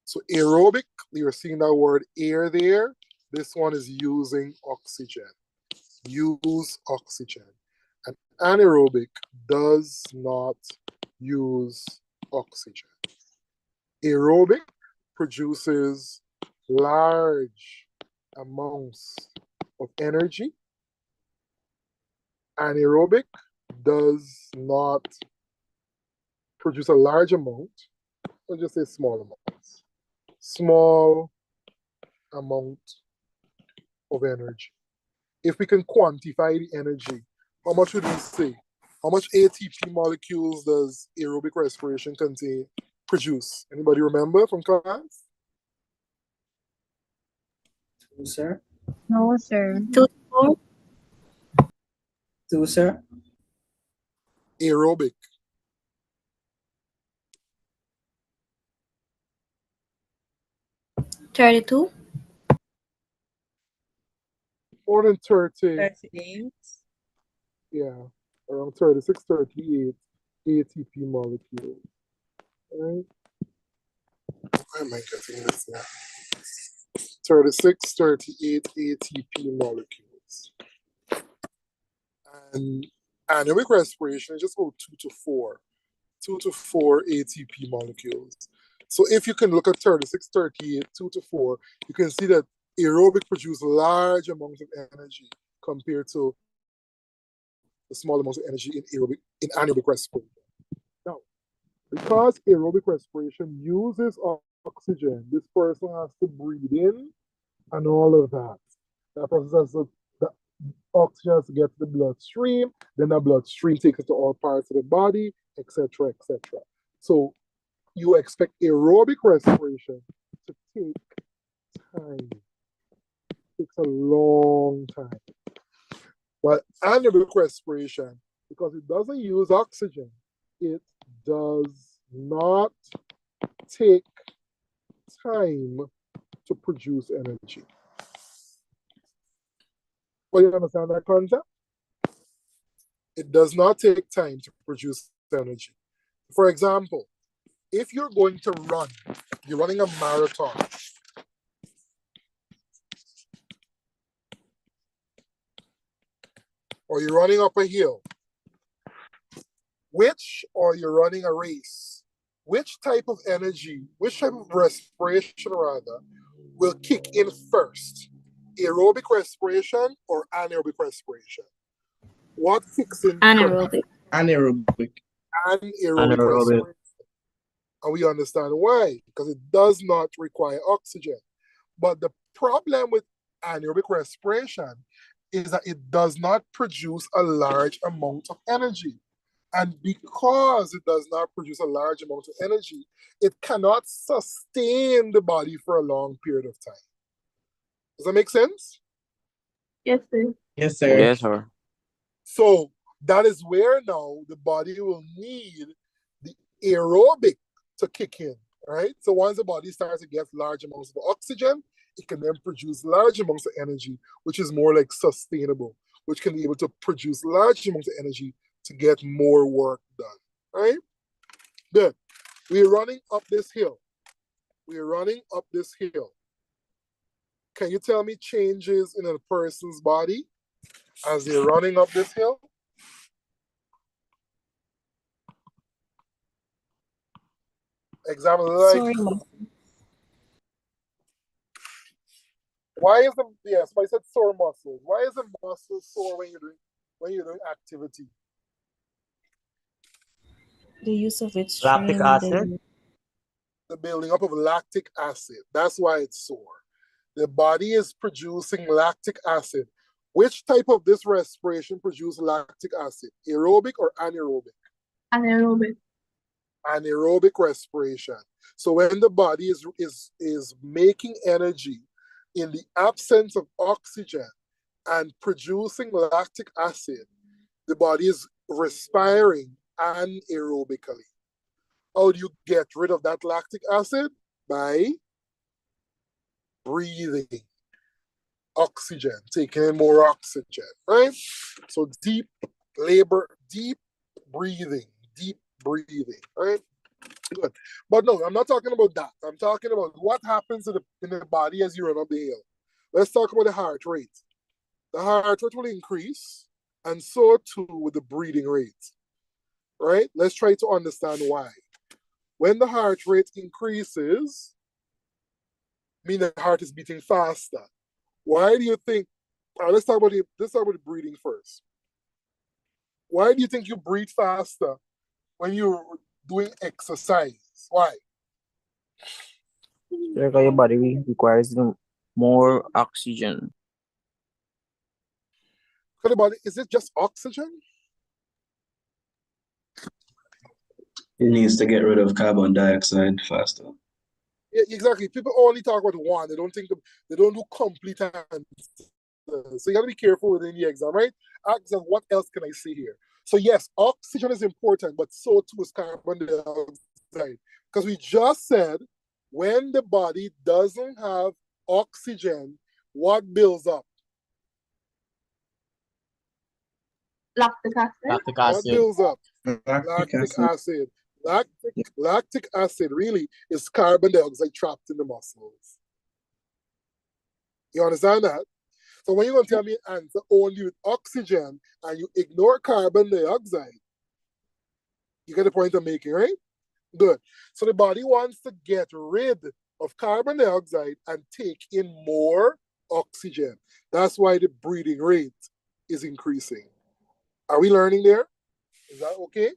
So aerobic, you're seeing that word air there. This one is using oxygen. Use oxygen. And anaerobic does not use oxygen. Aerobic produces large amounts of energy. Anaerobic does not produce a large amount, or just say small amounts. Small amount of energy. If we can quantify the energy, how much would we say? How much ATP molecules does aerobic respiration produce? Anybody remember from class? 2, sir. No, sir. 2 to 4. 2, sir. Aerobic. $32. More than 30. 38. Yeah, around 36, 38 ATP molecules. All right. Why am I getting this now? 36, 38 ATP molecules. And anaerobic respiration is just about 2 to 4 ATP molecules. So if you can look at 36, 38, 2 to 4, you can see that aerobic produce large amounts of energy compared to the small amounts of energy in anaerobic respiration. Now, because aerobic respiration uses oxygen, this person has to breathe in and all of that. That process has to, the oxygen has to get to the bloodstream, then the bloodstream takes it to all parts of the body, etc., etc. So you expect aerobic respiration to take time. It takes a long time. While anaerobic respiration, because it doesn't use oxygen, it does not take time to produce energy. Well, you understand that concept? It does not take time to produce energy. For example, if you're going to run, you're running a marathon, or you're running up a hill, or you're running a race, which type of energy, which type of respiration rather, will kick in first? Aerobic respiration or anaerobic respiration? What kicks in Anaerobic. Anaerobic. Anaerobic respiration. And we understand why, because it does not require oxygen. But the problem with anaerobic respiration is that it does not produce a large amount of energy. And because it does not produce a large amount of energy, it cannot sustain the body for a long period of time. Does that make sense? Yes, sir. Yes, sir. Yes, sir. So that is where now the body will need the aerobic to kick in, right? So once the body starts to get large amounts of oxygen, it can then produce large amounts of energy, which is more like sustainable, which can be able to produce large amounts of energy to get more work done, right? Good. We're running up this hill. We're running up this hill. Can you tell me changes in a person's body as they're running up this hill? Example like, Sorry, why is the, yes, I said sore muscles. Why is the muscle sore when you're doing activity? the use of its Lactic strain, acid? The building up of lactic acid. That's why it's sore. The body is producing lactic acid. Which type of this respiration produces lactic acid? Aerobic or anaerobic? Anaerobic. Anaerobic respiration. So when the body is making energy in the absence of oxygen and producing lactic acid, the body is respiring anaerobically. How do you get rid of that lactic acid? By breathing oxygen, taking in more oxygen, right? So deep breathing, right? Good. But no, I'm not talking about that. I'm talking about what happens in the body as you run up the hill. Let's talk about the heart rate. The heart rate will increase, and so too with the breathing rate, right? Let's try to understand why. When the heart rate increases, meaning the heart is beating faster. Why do you think, let's talk about the breathing first. Why do you think you breathe faster when you're doing exercise? Why? Because your body requires more oxygen. Because the body, is it just oxygen? It needs to get rid of carbon dioxide faster. Yeah, exactly. People only talk about one. They don't do complete answers. So you got to be careful within the exam, right? Ask them, what else can I see here? So yes, oxygen is important, but so too is carbon dioxide. Because we just said, when the body doesn't have oxygen, what builds up? Lactic acid. Lactic What acid. builds up? Lactic acid. acid. Lactic acid really is carbon dioxide trapped in the muscles. You understand that? So when you're going to tell me an answer only with oxygen and you ignore carbon dioxide, you get the point I'm making, right? Good. So the body wants to get rid of carbon dioxide and take in more oxygen. That's why the breathing rate is increasing. Are we learning there? Is that okay?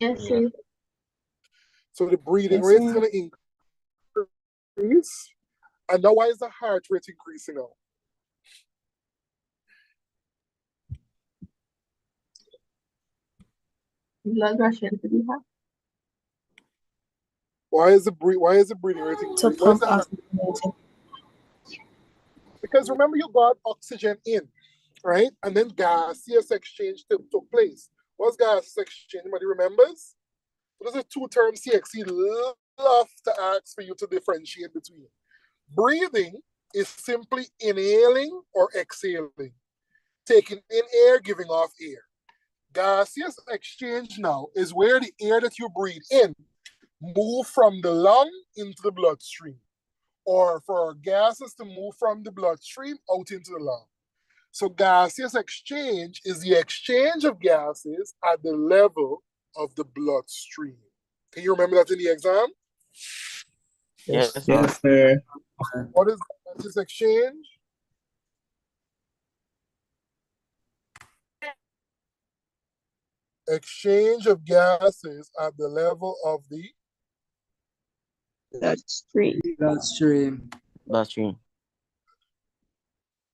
Yes, sir. So the breathing Yes, rate is sir. going to increase. And now why is the heart rate increasing now? Blood rushing to the heart. Why is the breathing rate To increasing? Why is pump the heart? oxygen. Because remember you got oxygen in, right? And then gaseous exchange took place. What's gaseous exchange? Anybody remembers? So those are two terms CXC love to ask for you to differentiate between. Breathing is simply inhaling or exhaling. Taking in air, giving off air. Gaseous exchange now is where the air that you breathe in move from the lung into the bloodstream, or for gases to move from the bloodstream out into the lung. So gaseous exchange is the exchange of gases at the level of the bloodstream. Can you remember that in the exam? Yes, Yes, sir. What is gaseous exchange? Exchange of gases at the level of the Bloodstream. Bloodstream. bloodstream.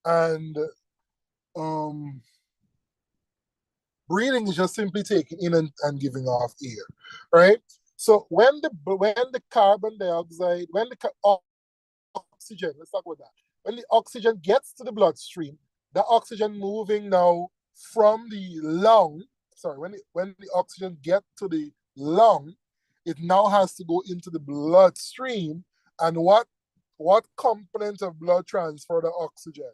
and breathing is just simply taking in and giving off air, right? So when the carbon dioxide, when the oxygen, let's talk about that. When the oxygen gets to the bloodstream, the oxygen moving now from the lung, when the oxygen gets to the lung, it now has to go into the bloodstream. And what component of blood transfer the oxygen?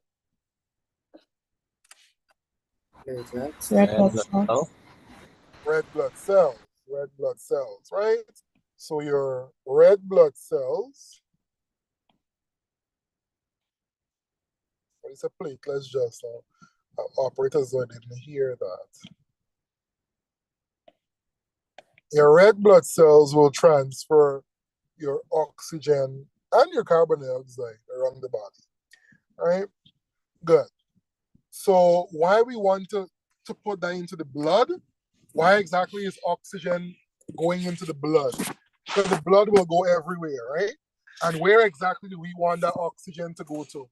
Platelets. Red blood blood cells. cell. Red blood cells, right? So your red blood cells, what is a platelets just now? Operators didn't hear that. Your red blood cells will transfer your oxygen and your carbon dioxide around the body, right? Good. So why we want to put that into the blood? Why exactly is oxygen going into the blood? Because the blood will go everywhere, right? And where exactly do we want that oxygen to go to?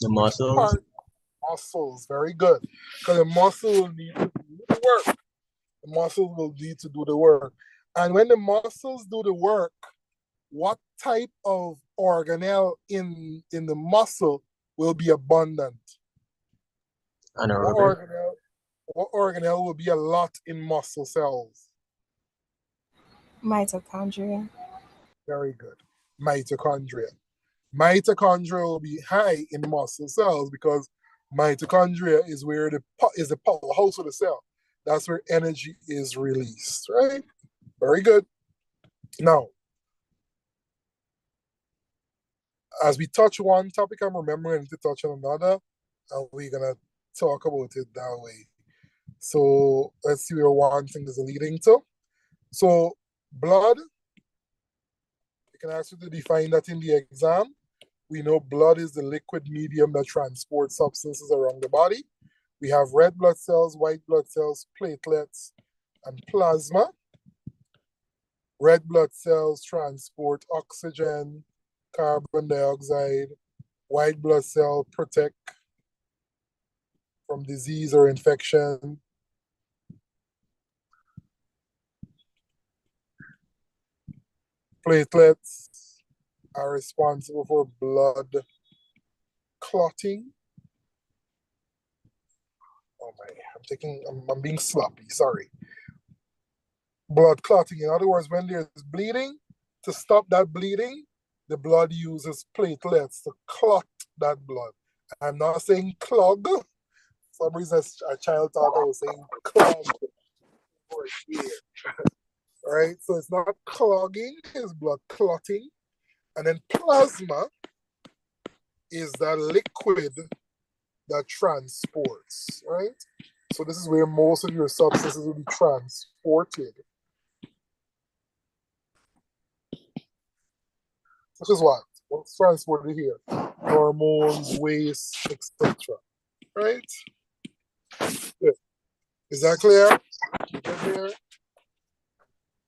The muscles. Muscles, very good. Because the muscle will need to do the work. The muscles will need to do the work. And when the muscles do the work, what type of organelle in the muscle will be abundant? Anaerobic. What organelle will be a lot in muscle cells? Mitochondria. Very good. Mitochondria. Mitochondria will be high in muscle cells because mitochondria is where the powerhouse of the cell. That's where energy is released, right? Very good. Now, as we touch one topic, I'm remembering to touch on another, and we're gonna talk about it that way. So let's see where one thing is leading to. So blood, you can ask you to define that in the exam. We know blood is the liquid medium that transports substances around the body. We have red blood cells, white blood cells, platelets, and plasma. Red blood cells transport oxygen, carbon dioxide. White blood cell protect from disease or infection. Platelets are responsible for blood clotting. Oh my, I'm being sloppy, sorry. Blood clotting, in other words, when there's bleeding, to stop that bleeding, the blood uses platelets to clot that blood. I'm not saying clog. For some reason, a child thought I was saying clog for a year. All right, so it's not clogging, it's blood clotting. And then plasma is that liquid that transports, right? So this is where most of your substances will be transported. Which is what? What's transported here? Hormones, waste, etc. Right? Good. Is that clear? Clear?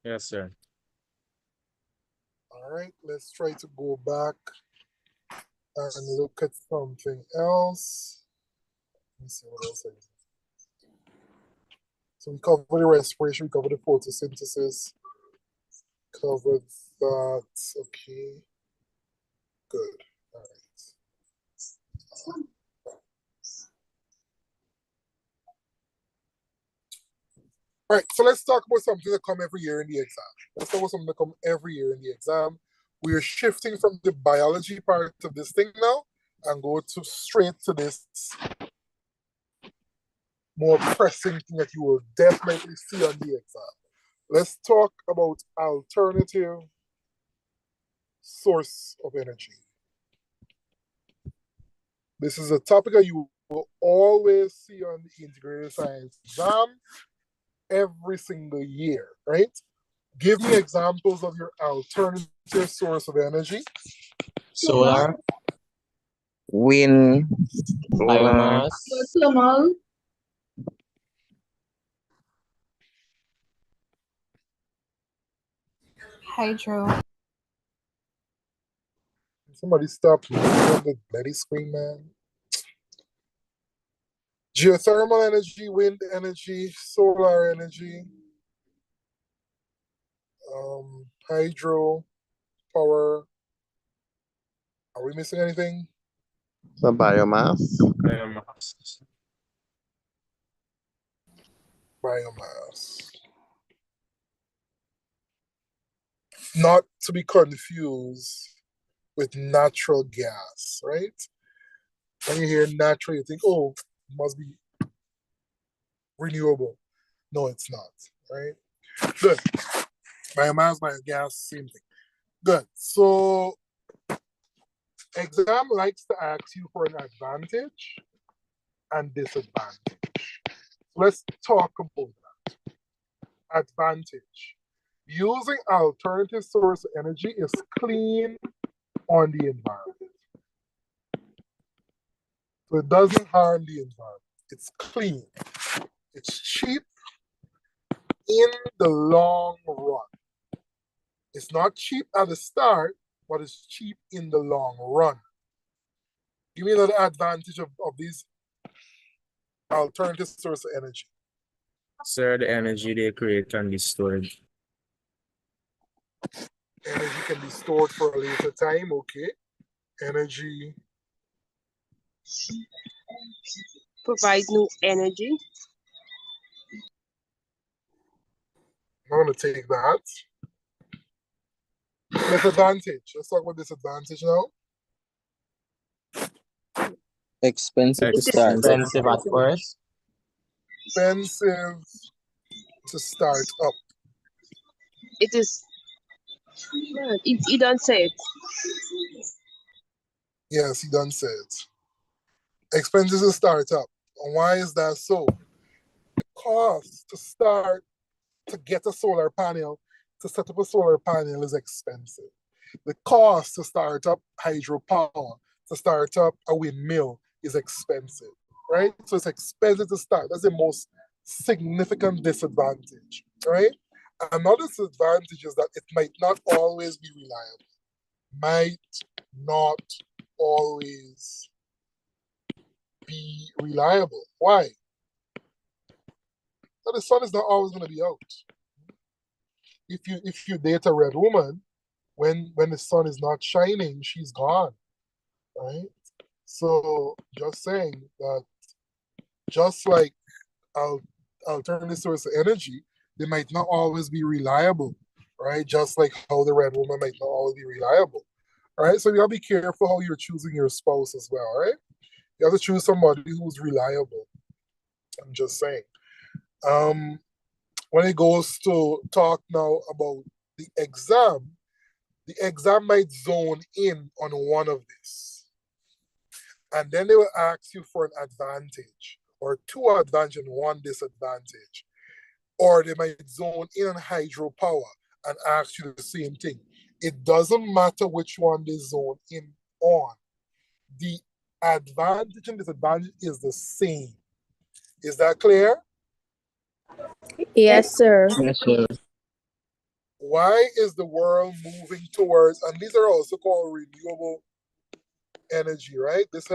Yes, sir. All right, let's try to go back and look at something else. Let me see what else I did. So we covered the respiration, we covered the photosynthesis, covered that. Okay, good. All right. All right, so let's talk about something that come every year in the exam. Let's talk about something that come every year in the exam. We are shifting from the biology part of this thing now and go to straight to this more pressing thing that you will definitely see on the exam. Let's talk about alternative source of energy. This is a topic that you will always see on the integrated science exam every single year, right? Give me examples of your alternative source of energy. Solar, Wind, biomass, Thermal. Hydro. Somebody stop me on the bloody screen, man. Geothermal energy, wind energy, solar energy, hydro power. Are we missing anything? The biomass. biomass. Biomass. Not to be confused with natural gas, right? When you hear natural, you think, oh, it must be renewable. No, it's not, right? Good. Biomass, biogas, same thing. Good. So exam likes to ask you for an advantage and disadvantage. Let's talk about that. Advantage. Using alternative source of energy is clean on the environment. So it doesn't harm the environment. It's clean. It's cheap in the long run. It's not cheap at the start, but it's cheap in the long run. Give me another advantage of these alternative source of energy. sir, the energy they create can be stored. Energy can be stored for a later time, okay. Energy. Provide new energy. I'm going to take that. Disadvantage. Let's talk about disadvantage now. Expensive to start. Expensive at first. Expensive to start up. It is. Yeah, he don't say it. Yes, he done said. Expensive to start up. And why is that so? The cost to start to get a solar panel, to set up a solar panel is expensive. The cost to start up hydropower, to start up a windmill is expensive, right? So it's expensive to start. That's the most significant disadvantage, right? Another disadvantage is that it might not always be reliable. Might not always be reliable. Why? Now, the sun is not always going to be out. If you date a red woman, when the sun is not shining, she's gone, right? So just saying that, just like alternative source of energy, they might not always be reliable, right? Just like how the red woman might not always be reliable, right? So you gotta be careful how you're choosing your spouse as well, right? You have to choose somebody who's reliable. I'm just saying. When it goes to talk now about the exam might zone in on one of this. And then they will ask you for an advantage or two advantage and one disadvantage. Or they might zone in on hydropower and ask you the same thing. It doesn't matter which one they zone in on. The advantage and disadvantage is the same. Is that clear? Yes, sir. Yes, sir. Why is the world moving towards, and these are also called renewable energy, right? This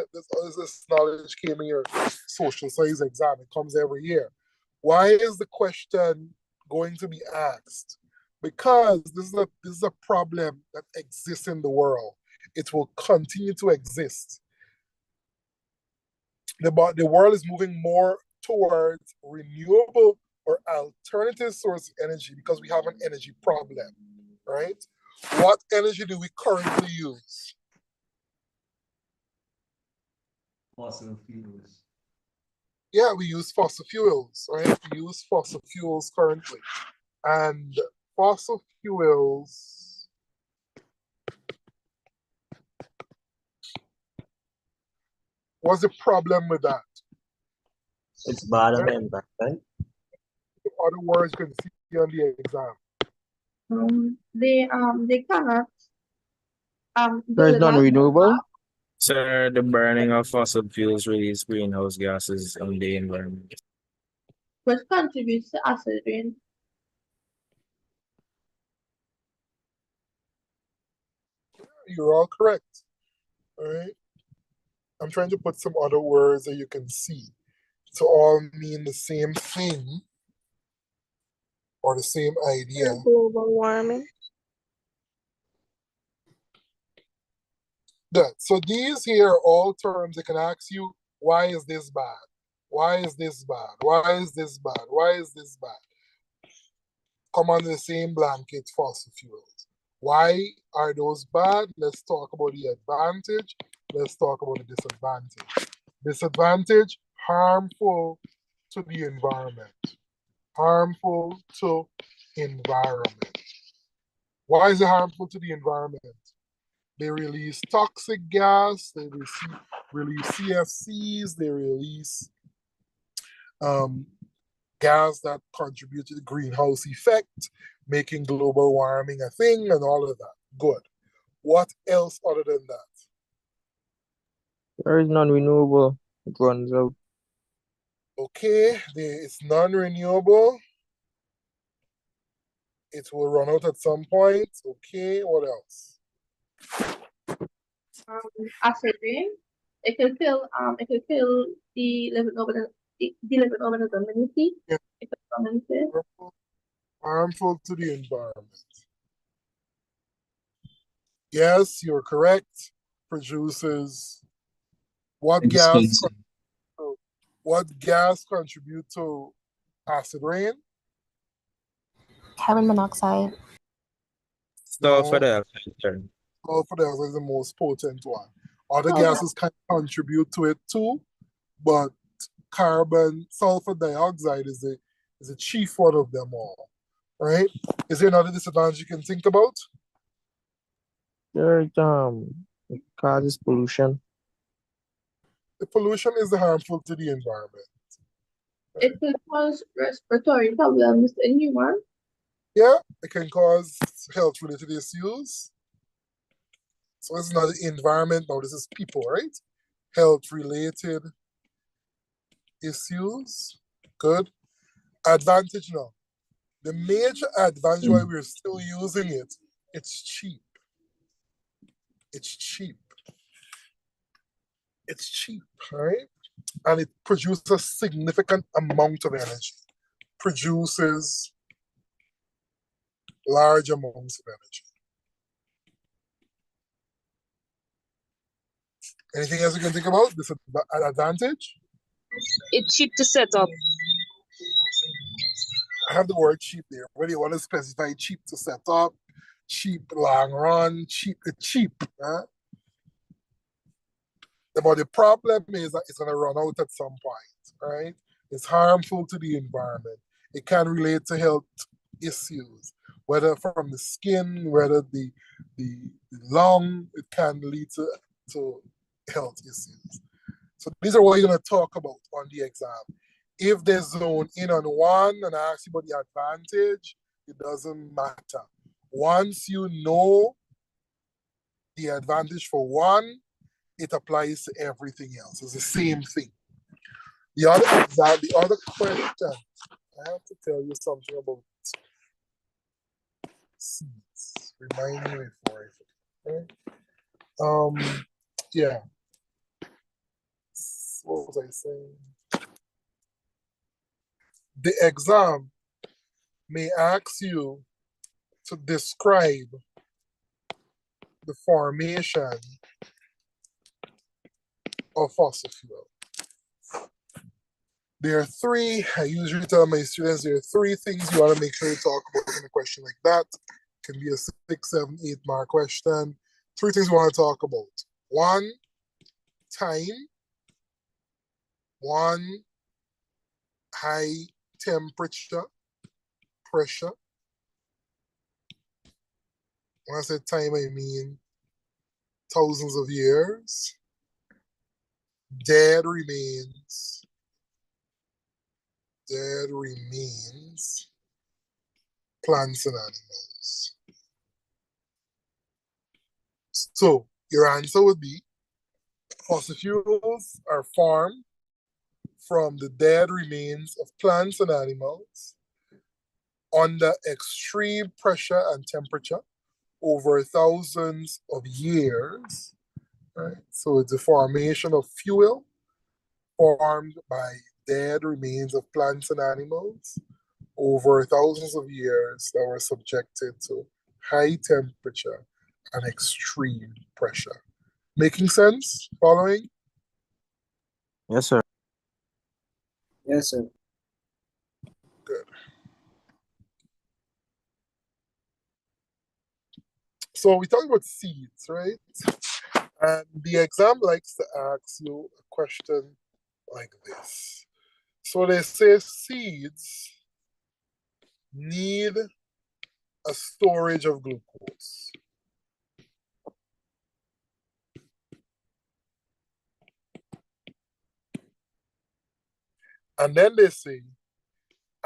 knowledge came in your social science exam. It comes every year. Why is the question going to be asked? Because this is a problem that exists in the world. It will continue to exist. The world is moving more towards renewable or alternative source of energy because we have an energy problem, right? What energy do we currently use? Fossil fuels. Yeah, we use fossil fuels, right? We use fossil fuels currently. And fossil fuels, what's the problem with that? It's bad on the environment. In other words, you can see on the exam. They cannot There's deliver. non-renewable. Sir, the burning of fossil fuels release greenhouse gases on the environment. Which contributes to acid rain. You're all correct. All right. I'm trying to put some other words that you can see to all mean the same thing or the same idea. Global warming. Good. So these here are all terms that can ask you, why is this bad? Why is this bad? Why is this bad? Why is this bad? Come under the same blanket, fossil fuels. Why are those bad? Let's talk about the advantage. Let's talk about the disadvantage. Disadvantage, harmful to the environment. Harmful to environment. Why is it harmful to the environment? They release toxic gas, they release CFCs, they release gas that contribute to the greenhouse effect, making global warming a thing and all of that. Good. What else other than that? There is non-renewable. It runs out. Okay, it's non-renewable. It will run out at some point. Okay, what else? Acid rain. It can kill the living organism immunity. Yeah. If it's fermented. Harmful to the environment. Yes, you're correct. Produces what gas? What gas contribute to acid rain? Carbon monoxide. Sulfur dioxide, sir. Sulfur dioxide is the most potent one. Other gases can contribute to it too, but sulfur dioxide is the chief one of them all. Right? Is there another disadvantage you can think about? There's it causes pollution. The pollution is harmful to the environment. It can cause respiratory problems in humans. Yeah, it can cause health-related issues. So it's not the environment, now this is people, right? Health-related issues. Good. Advantage now. The major advantage why we're still using it, it's cheap. It's cheap. It's cheap, right? And it produces a significant amount of energy. Produces large amounts of energy. Anything else you can think about? This advantage? It's cheap to set up. I have the word cheap there. Whether you want to specify cheap to set up, cheap long run, cheap. Huh? But the problem is that it's going to run out at some point, right? It's harmful to the environment. It can relate to health issues, whether from the skin, whether the lung, it can lead to health issues. So these are what you're going to talk about on the exam. If they zone in on one and ask you about the advantage, it doesn't matter. Once you know the advantage for one, it applies to everything else. It's the same thing. The other question, I have to tell you something about seeds. Remind me before I forget. Yeah. What was I saying? The exam may ask you to describe the formation of fossil fuel. There are three, I usually tell my students, there are three things you want to make sure you talk about in a question like that. It can be a 6, 7, 8 mark question. Three things we want to talk about. One, time. One, high temperature, pressure. When I say time, I mean thousands of years. Dead remains. Dead remains. Plants and animals. So your answer would be fossil fuels are formed from the dead remains of plants and animals under extreme pressure and temperature over thousands of years. Right? So it's the formation of fuel formed by dead remains of plants and animals over thousands of years that were subjected to high temperature and extreme pressure. Making sense? Following? Yes, sir. Yes, sir. Good. So we talked about seeds, right? And the exam likes to ask you a question like this. So they say seeds need a storage of glucose. And then they say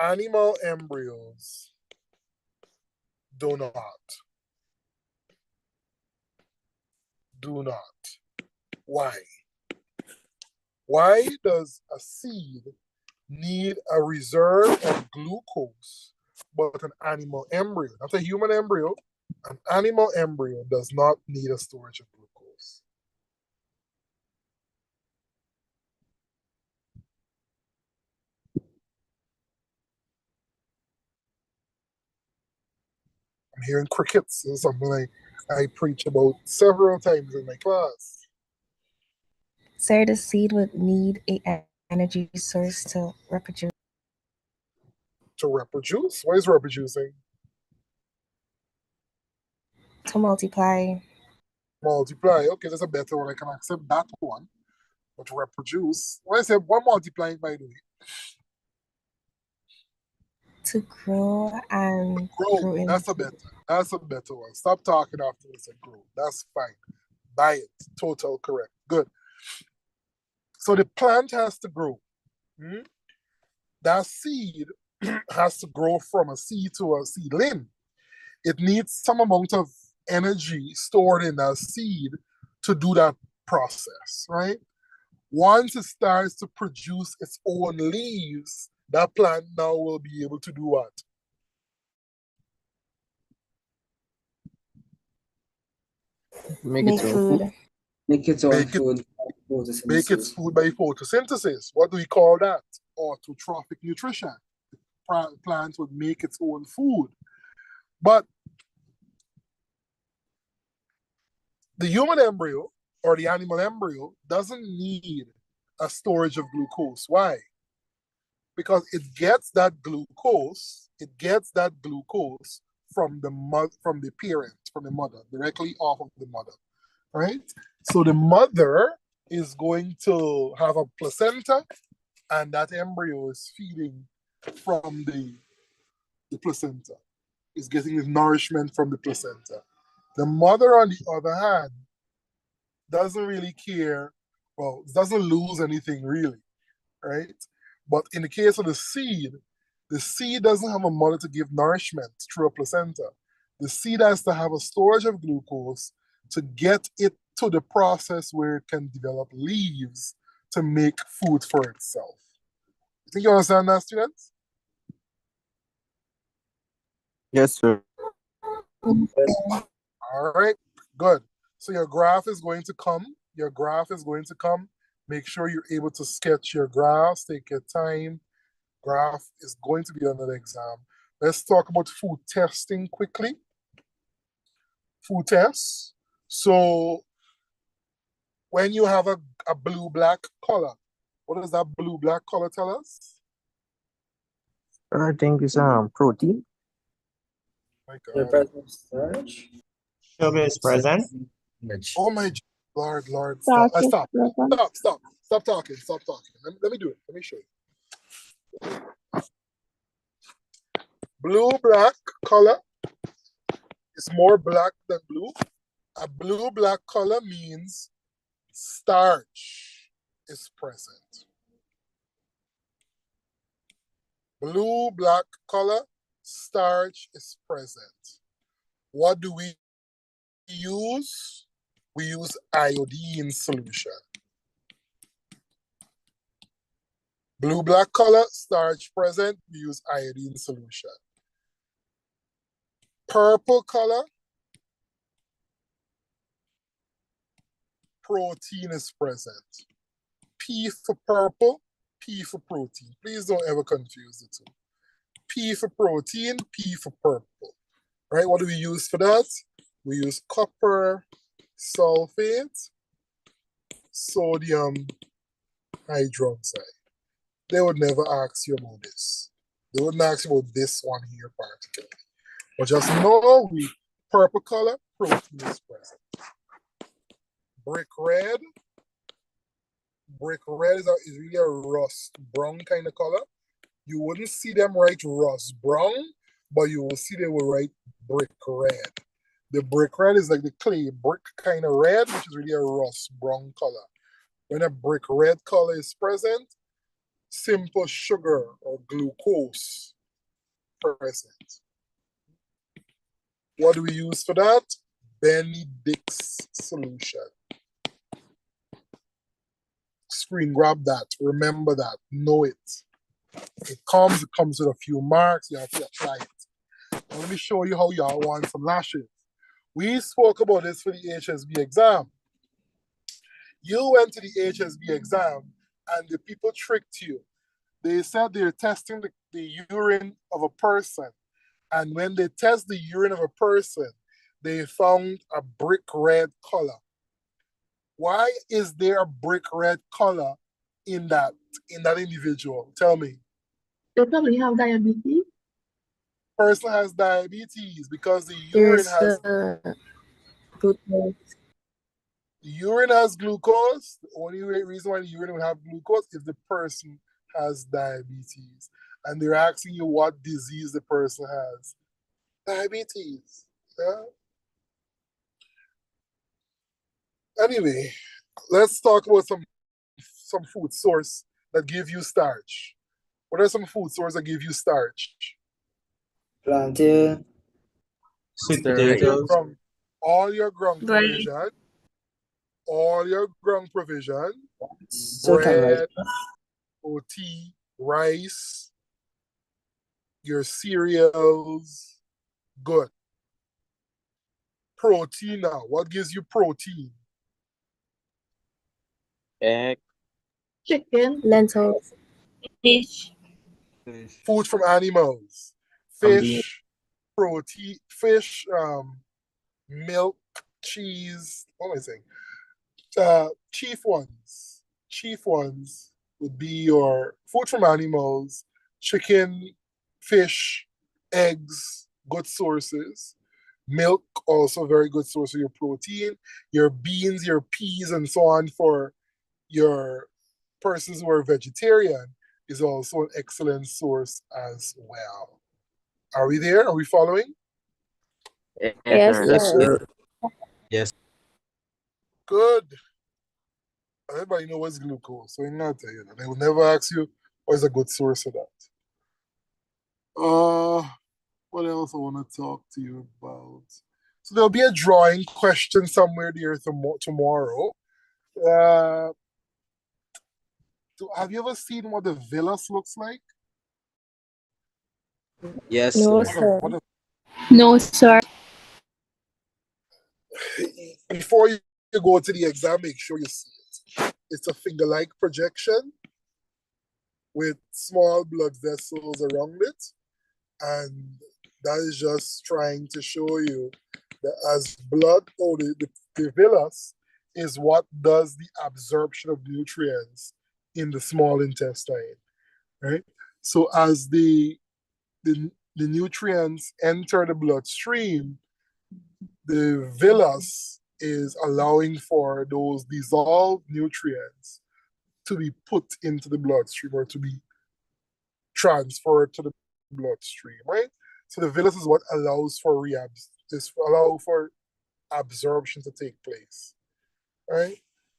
animal embryos do not. Do not. Why? Why does a seed need a reserve of glucose, but an animal embryo, not a human embryo, an animal embryo does not need a storage of glucose? I'm hearing crickets. This is something I preach about several times in my class. Sir, the seed would need a energy source to reproduce. To reproduce? What is reproducing? To multiply. Multiply. Okay, that's a better one. I can accept that one. But to reproduce, when I say what multiplying by the way? To grow and grow in. That's a better one. Stop talking after this and grow. That's fine. Buy it. Total correct. Good. So the plant has to grow. That seed has to grow from a seed to a seedling. It needs some amount of energy stored in that seed to do that process, right? Once it starts to produce its own leaves, that plant now will be able to do what? Make its own food. Make its own food. Make its food by photosynthesis. What do we call that? Autotrophic nutrition. The plant would make its own food. But the human embryo or the animal embryo doesn't need a storage of glucose. Why? Because it gets that glucose from the parent, from the mother, directly off of the mother, right? So the mother is going to have a placenta, and that embryo is feeding from the placenta. It's getting the nourishment from the placenta. The mother, on the other hand, doesn't really care well, it doesn't lose anything really, right? But in the case of the seed doesn't have a mother to give nourishment through a placenta. The seed has to have a storage of glucose to get it to the process where it can develop leaves to make food for itself. You think you understand that, students? Yes, sir. All right, good. So your graph is going to come. Your graph is going to come. Make sure you're able to sketch your graphs. Take your time. Graph is going to be under the exam. Let's talk about food testing quickly. Food tests. So when you have a blue-black color, what does that blue-black color tell us? I think it's protein. My The God. presence of starch. Sugar is present. Oh my Lord, Starch stop. is Stop. present. Stop talking. Let me do it. Let me show you. Blue-black color is more black than blue. A blue-black color means starch is present. Blue-black color, starch is present. What do we use? We use iodine solution. Blue-black color, starch present, we use iodine solution. Purple color, protein is present. P for purple, P for protein. Please don't ever confuse the two. P for protein, P for purple. Right, what do we use for that? We use copper sulfate, sodium hydroxide. They would never ask you about this. They wouldn't ask you about this one here particularly. But just know purple color, protein is present. Brick red is really a rust brown kind of color. You wouldn't see them write rust brown, but you will see they will write brick red. The brick red is like the clay brick kind of red, which is really a rust brown color. When a brick red color is present, simple sugar or glucose present. What do we use for that? Benedict's solution. Screen grab that. Remember that. Know it. It comes with a few marks. You have to apply it. Now, let me show you how y'all want some lashes. We spoke about this for the HSB exam. You went to the HSB exam and the people tricked you. They said they're testing the urine of a person. And when they test the urine of a person, they found a brick red color. Why is there a brick red color in that individual? Tell me. They probably have diabetes. Person has diabetes because the urine has glucose. the urine has glucose. The only reason why the urine will have glucose is the person has diabetes. And they're asking you what disease the person has. Diabetes. Yeah. Anyway, let's talk about some food source that give you starch. What are some food sources that give you starch? Plantain. Sweet Cereal. potatoes. From all your ground Bread. provision, So can bread, roti, rice, your cereals, good. Protein now, what gives you protein? Egg. Chicken. Lentils. Fish. Food from animals, fish, protein, fish, milk, cheese. What am I saying? Chief ones would be your food from animals, chicken, fish, eggs, good sources. Milk, also very good source of your protein. Your beans, your peas, and so on for your persons who are vegetarian is also an excellent source as well. Are we there? Are we following? Yes, Yes, sir. sir. Good. Everybody knows what's glucose, so I'm not tell you that. They will never ask you what is a good source of that. What else I want to talk to you about? So there'll be a drawing question somewhere there tomorrow. Have you ever seen what the villus looks like? Yes, No, sir. sir. No, sir. Before you go to the exam, make sure you see it. It's a finger-like projection with small blood vessels around it. And that is just trying to show you that as blood, the villus is what does the absorption of nutrients in the small intestine, right? So as the nutrients enter the bloodstream, the villus is allowing for those dissolved nutrients to be put into the bloodstream or to be transferred to the bloodstream, right? So the villus is what allows for absorption to take place, right?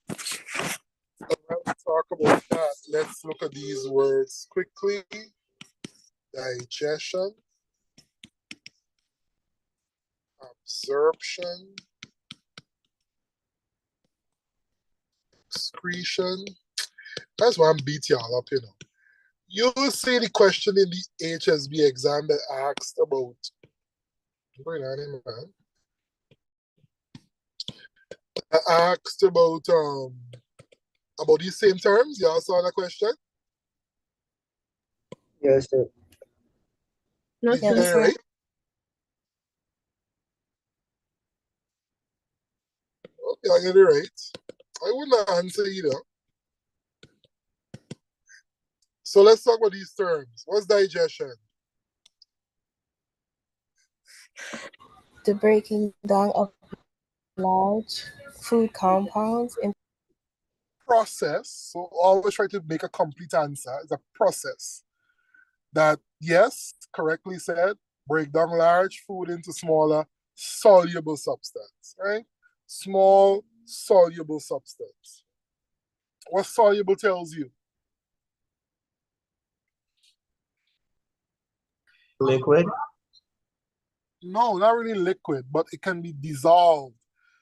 Let's talk about that. Let's look at these words quickly. Digestion, absorption, excretion. That's why I'm beat y'all up, you know. You will see the question in the HSB exam that asked about, wait a minute, man. I asked about these same terms. Y'all saw that question? Yes, sir. Did you get it right? Okay, I get it right. I wouldn't answer either. So let's talk about these terms. What's digestion? The breaking down of large food compounds in Process. So always try to make a complete answer. It's a process that, yes, correctly said, break down large food into smaller soluble substance, right? Small soluble substance. What soluble tells you? Liquid. No, not really liquid, but it can be dissolved.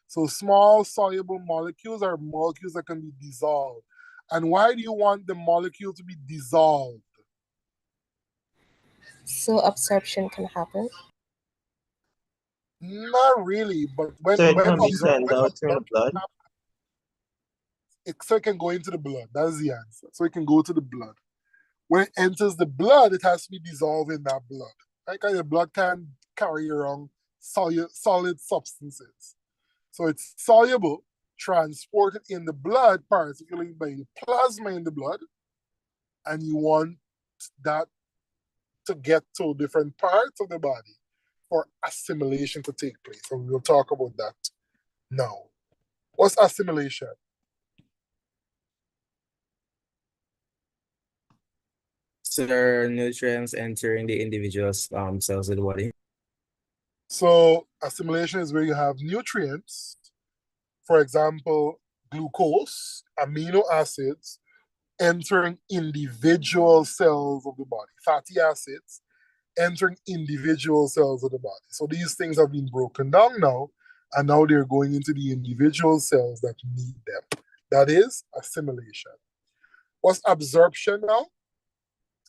So small soluble molecules are molecules that can be dissolved. And why do you want the molecule to be dissolved? so absorption can happen. Not really, but when So it can be absorption sent out through the blood. so it can go into the blood. That's the answer. So it can go to the blood. When it enters the blood, it has to be dissolved in that blood. Right? Because the blood can carry around solid substances. So it's soluble, transported in the blood, particularly by the plasma in the blood, and you want that to get to different parts of the body for assimilation to take place. And we'll talk about that now. What's assimilation? Sir, nutrients entering the individual cells of the body. So assimilation is where you have nutrients, for example, glucose, amino acids, entering individual cells of the body, fatty acids entering individual cells of the body. So these things have been broken down now, and now they're going into the individual cells that need them. That is assimilation. What's absorption now?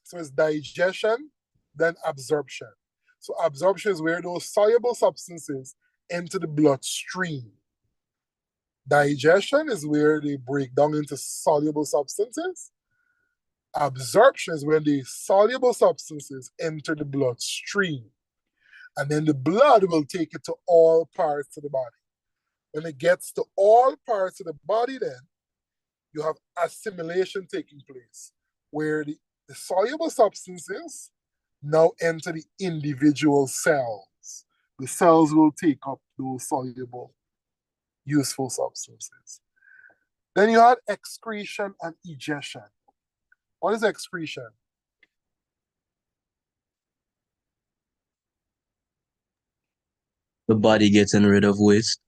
So it's digestion, then absorption. So absorption is where those soluble substances enter the bloodstream. Digestion is where they break down into soluble substances. Absorption is when the soluble substances enter the bloodstream. And then the blood will take it to all parts of the body. When it gets to all parts of the body, then you have assimilation taking place, where the soluble substances now enter the individual cells. The cells will take up those soluble, useful substances. Then you had excretion and egestion. What is excretion? The body getting rid of waste.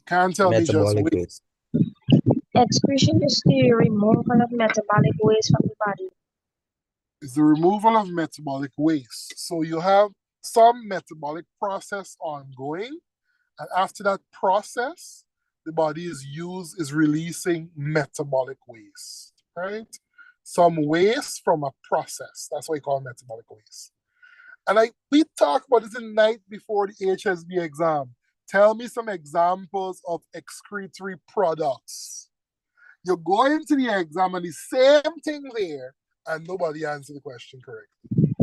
Can't tell me just Metabolic waste. waste. Excretion is the removal of metabolic waste from the body. It's the removal of metabolic waste. So you have some metabolic process ongoing, and after that process, the body is releasing metabolic waste, right? Some waste from a process. That's what we call metabolic waste. And we talked about this the night before the HSB exam. Tell me some examples of excretory products. You go into the exam and the same thing there, and nobody answered the question correctly.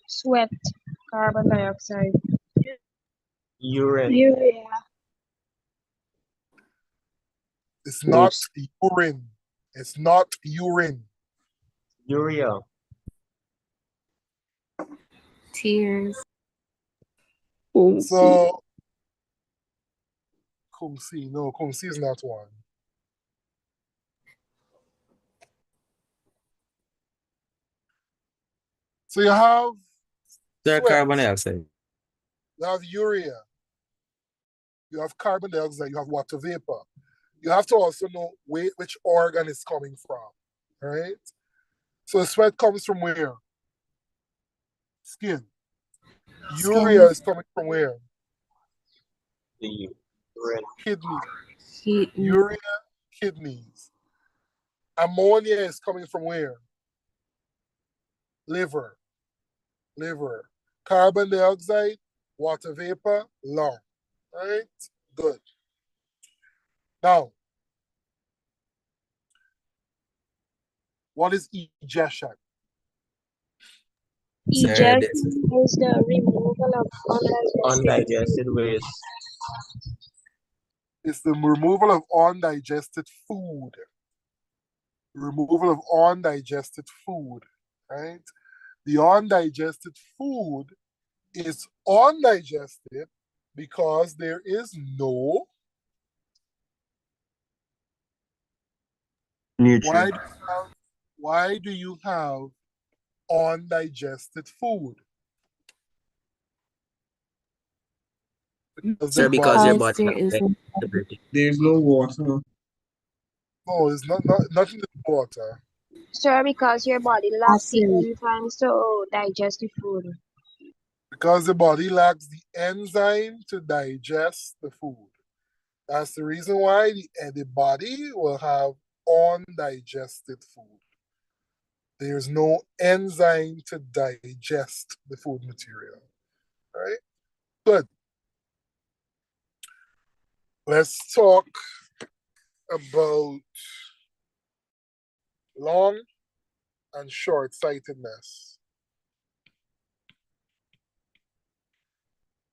Sweat, carbon dioxide. Urine. Urea. It's not urine. It's not urine. Urea. Tears. So, Kungsi. No, Kungsi is not one. So you have sweat. Carbon dioxide. You have urea. You have carbon dioxide. You have water vapor. You have to also know which organ it's coming from, right? So sweat comes from where? Skin. Urea is coming from where? The Kidney. Urea, kidneys. Ammonia is coming from where? Liver. Carbon dioxide, water vapor, lung. Right? Good. Now, what is egestion? Egestion is the removal of undigested waste. It's the removal of undigested food. Removal of undigested food, right? The undigested food is undigested because there is no nutrient. Why do you have undigested food? Because your body there's no water. No, it's nothing to water. Sir, because your body lacks the enzymes to digest the food. Because the body lacks the enzyme to digest the food. That's the reason why the body will have undigested food. There's no enzyme to digest the food material. All right? Good. Let's talk about long and short-sightedness.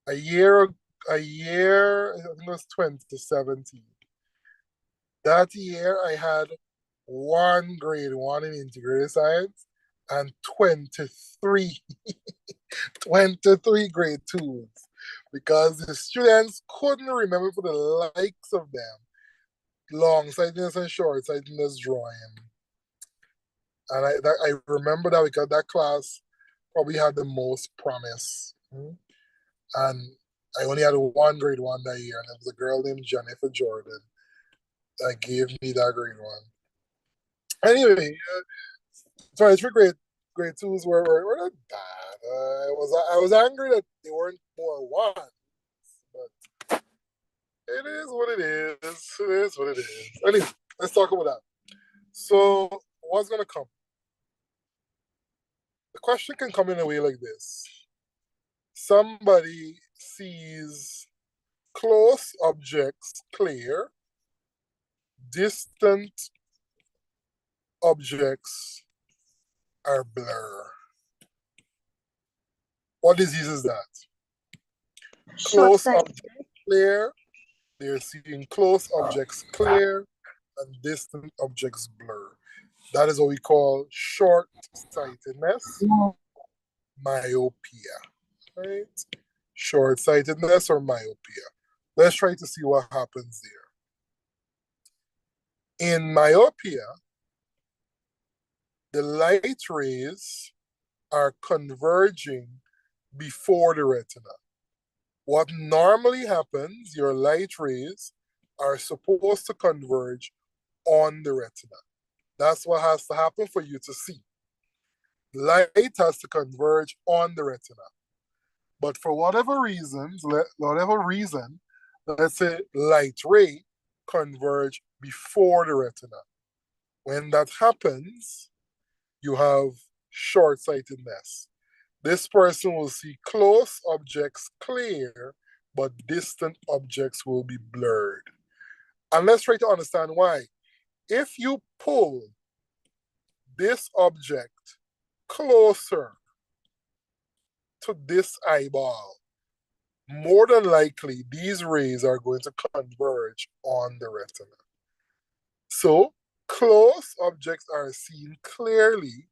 A year, I think it was 2017. That year, I had 1 grade 1 in integrated science and 23 grade 2s because the students couldn't remember for the likes of them long-sightedness and short-sightedness drawing. And I remember that because that class probably had the most promise. And I only had 1 grade 1 that year, and it was a girl named Jennifer Jordan that gave me that grade 1. Anyway, 23 grade 2s were not bad. I was angry that they weren't more 1s, but it is what it is. It is what it is. Anyway, let's talk about that. So, what's gonna come? The question can come in a way like this. Somebody sees close objects clear, distant objects are blur. What disease is that? Close objects clear, they're seeing close objects clear, and distant objects blur. That is what we call short-sightedness, myopia, right? Short-sightedness or myopia. Let's try to see what happens there. In myopia, the light rays are converging before the retina. What normally happens, your light rays are supposed to converge on the retina. That's what has to happen for you to see. Light has to converge on the retina. But for whatever reason, let's say light ray converge before the retina. When that happens, you have short-sightedness. This person will see close objects clear, but distant objects will be blurred. And let's try to understand why. If you pull this object closer to this eyeball, more than likely these rays are going to converge on the retina. So close objects are seen clearly,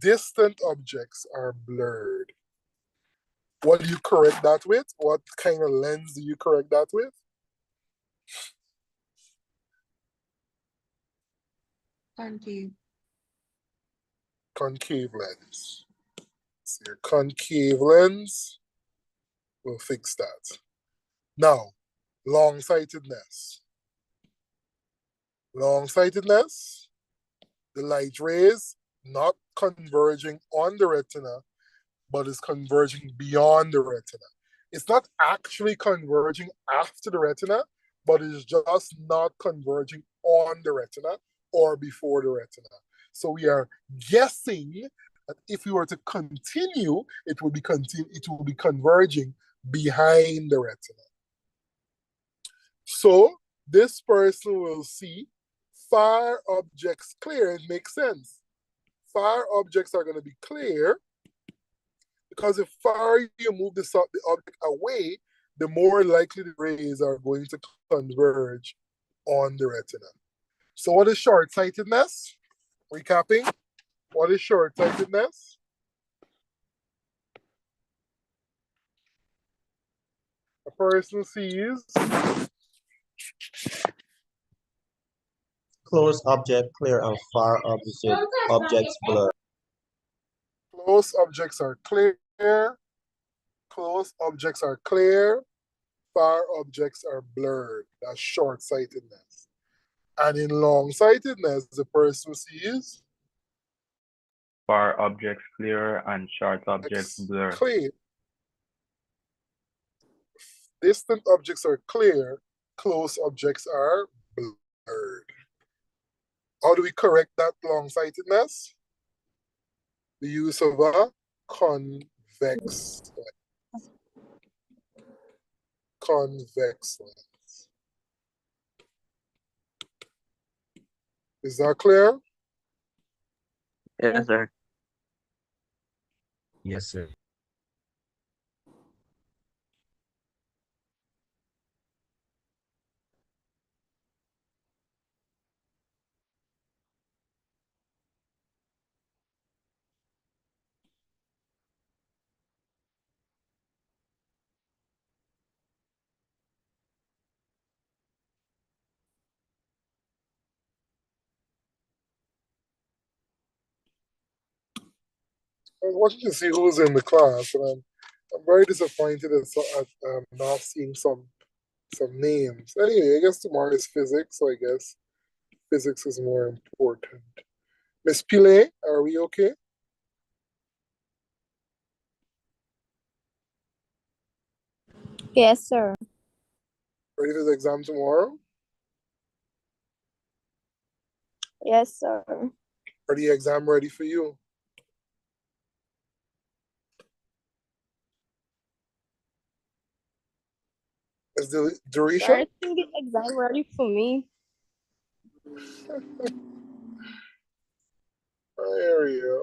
distant objects are blurred. What do you correct that with? What kind of lens do you correct that with? Concave. Concave lens. So your concave lens will fix that. Now, long-sightedness. Long-sightedness, the light rays not converging on the retina, but is converging beyond the retina. It's not actually converging after the retina, but it's just not converging on the retina or before the retina. So we are guessing that if we were to continue, it will be converging behind the retina. So this person will see far objects clear. It makes sense. Far objects are going to be clear because the far you move the object away, the more likely the rays are going to converge on the retina. So what is short-sightedness? Recapping, what is short-sightedness? A person sees close object clear and far objects blur. Close objects are clear. Close objects are clear. Far objects are blurred. That's short-sightedness. And in long-sightedness, the person sees far objects clear and short objects blur. Clear. Distant objects are clear. Close objects are blurred. How do we correct that long-sightedness? The use of a convex lens. Convex lens. Is that clear? Yes, sir. Yes, sir. I was watching to see who's in the class, and I'm very disappointed at not seeing some names. Anyway, I guess tomorrow is physics, so I guess physics is more important. Miss Pile, are we okay? Yes, sir. Ready for the exam tomorrow? Yes, sir. Are the exam ready for you? Is the duration? I think the exam ready for me.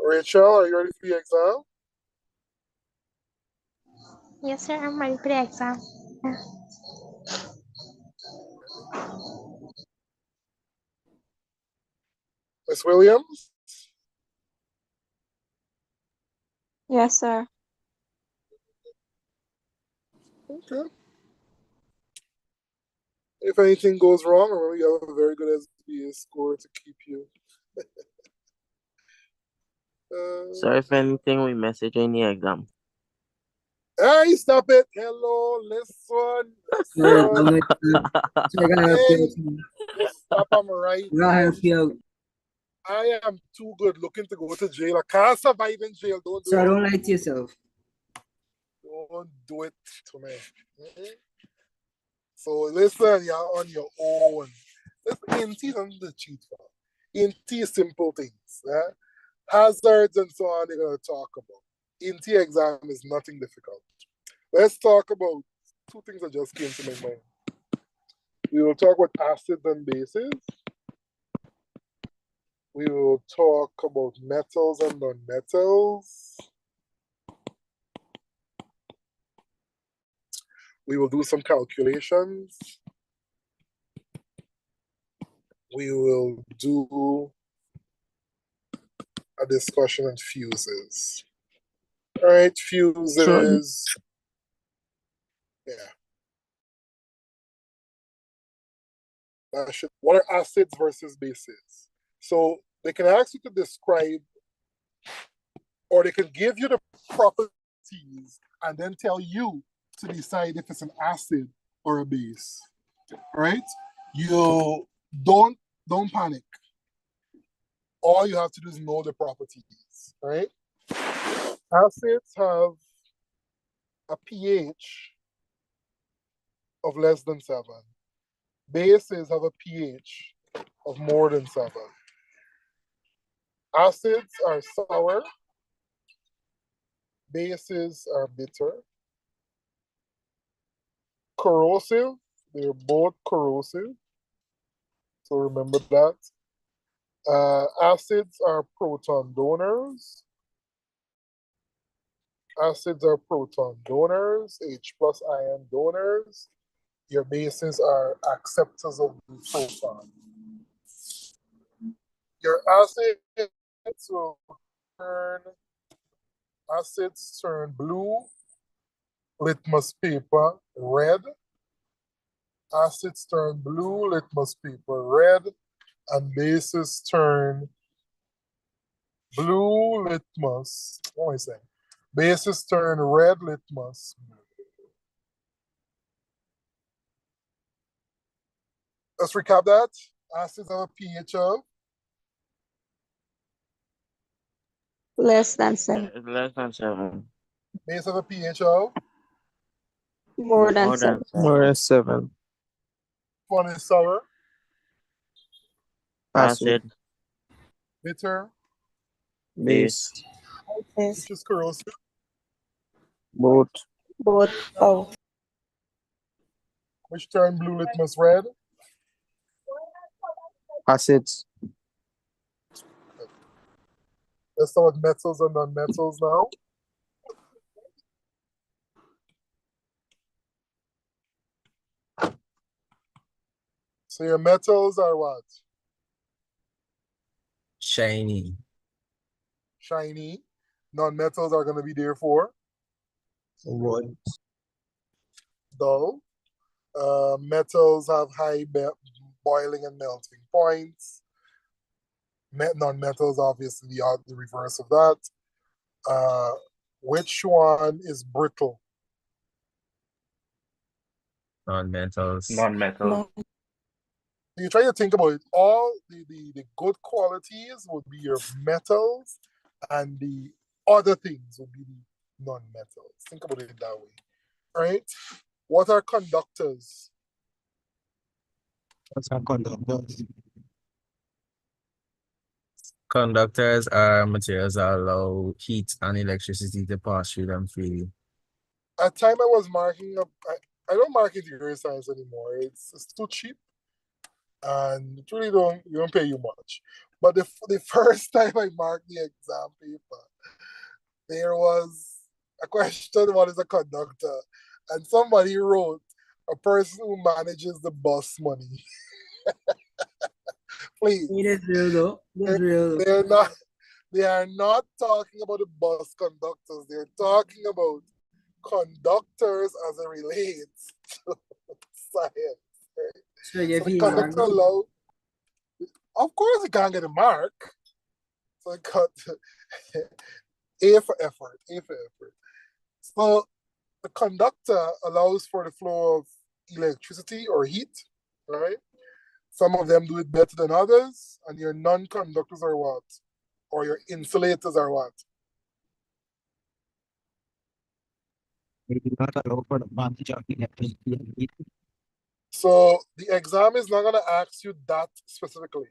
Rachel, are you ready for the exam? Yes, sir. I'm ready for the exam. Yeah. Miss Williams? Yes, sir. Okay. If anything goes wrong, remember you have a very good SBS score to keep you. So if anything, we message in the exam. Hey, stop it. Hello, listen. Sir, I'm not, sir, Stop, I'm right. I'll help you out. I am too good looking to go to jail. I can't survive in jail. Don't do So it. don't lie to yourself. Don't do it to me. So listen, you're on your own. Inte is the cheat for. Inte is simple things. Hazards and so on, they're going to talk about. Inte exam is nothing difficult. Let's talk about two things that just came to my mind. We will talk about acids and bases. We will talk about metals and non-metals. We will do some calculations. We will do a discussion on fuses. All right, fuses. Yeah. What are acids versus bases? So they can ask you to describe, or they can give you the properties and then tell you to decide if it's an acid or a base. All right? You don't panic. All you have to do is know the properties. All right? Acids have a pH of less than 7. Bases have a pH of more than 7. Acids are sour. Bases are bitter. Corrosive, they're both corrosive. So remember that. Acids are proton donors. Acids are proton donors, H+ ion donors. Your bases are acceptors of the proton. Your acids will turn blue, litmus paper red. Acids turn blue, litmus paper red, and bases turn blue, litmus. What am I saying? Bases turn red, litmus. Let's recap that. Acids have a pH of Less than 7. Less than 7. base have a pH of More than 7. More than 7. one is sour, Acid. bitter, Base. which is corrosive, Both. Both. Oh. which turn blue, litmus red. Acids. Let's talk about metals and non-metals now. So your metals are what? Shiny. Shiny. Non-metals are going to be there for Wood. dull. Metals have high boiling and melting points. Non-metals obviously are the reverse of that. Which one is brittle? Non-metals. Non-metals. You try to think about it. All the good qualities would be your metals, and the other things would be the non-metals. Think about it that way. Right? What are conductors? What's a conductor? Conductors are materials that allow heat and electricity to pass through them freely. At time I was marking up, I don't mark interior science anymore. It's too cheap, and it really you don't pay you much. But the first time I marked the exam paper, there was a question: what is a conductor? And somebody wrote a person who manages the bus money. Please. That's real though. That's real. They are not talking about the bus conductors. They're talking about conductors as it relates to science. Right? So if the he conductor allow, of course, you can't get a mark. So it got A for effort. A for effort. So the conductor allows for the flow of electricity or heat, right? Some of them do it better than others, and your non-conductors are what? Or your insulators are what? They do not allow for the advantage of electricity and heat. So the exam is not going to ask you that specifically.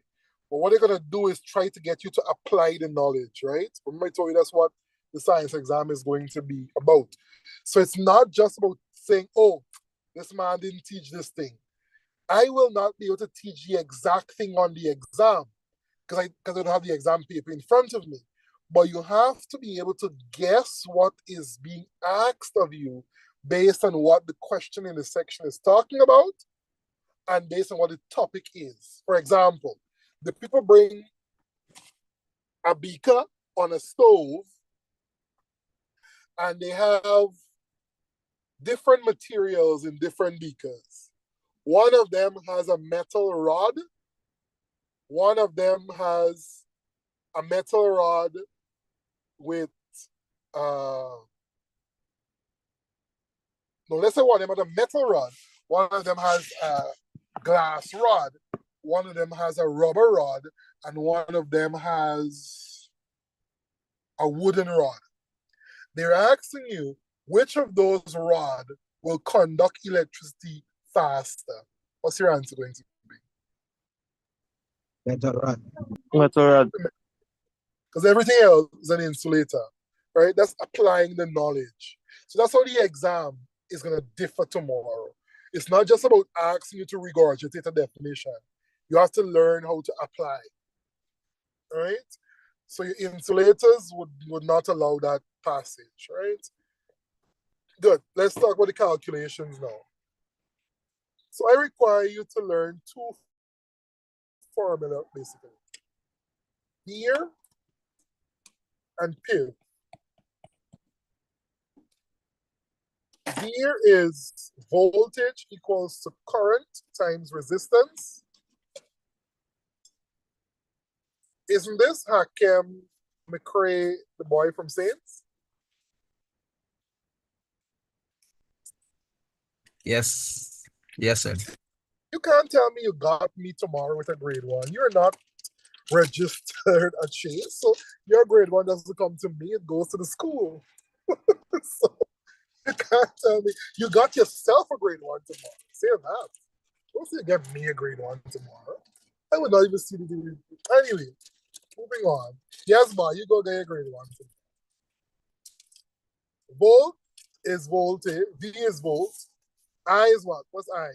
But what they're going to do is try to get you to apply the knowledge, right? Remember I told you that's what the science exam is going to be about. So it's not just about saying, oh, this man didn't teach this thing. I will not be able to teach the exact thing on the exam because I don't have the exam paper in front of me. But you have to be able to guess what is being asked of you based on what the question in the section is talking about and based on what the topic is. For example, the people bring a beaker on a stove and they have different materials in different beakers. One of them has a metal rod. One of them has a metal rod with, no, let's say one of them has a metal rod. One of them has a glass rod. One of them has a rubber rod. And one of them has a wooden rod. They're asking you which of those rods will conduct electricity faster. What's your answer going to be? Metal rod. Metal rod. Because everything else is an insulator, right? That's applying the knowledge. So that's how the exam is going to differ tomorrow. It's not just about asking you to regurgitate a definition. You have to learn how to apply, right? So your insulators would not allow that passage, right? Good. Let's talk about the calculations now. So I require you to learn two formulas, basically. Here and PIV. Here is voltage equals to current times resistance. Isn't this Hakem McCrae, the boy from Saints? Yes. Yes, sir. You can't tell me you got me tomorrow with a grade 1. You're not registered at Chase, so your grade 1 doesn't come to me, it goes to the school. So you can't tell me you got yourself a grade 1 tomorrow. Say that. Don't say you get me a grade 1 tomorrow. I would not even see the degree. Anyway, moving on. Yes, Ma, you go get a grade 1 tomorrow. Volt is voltage, V is volt. I is what? What's I?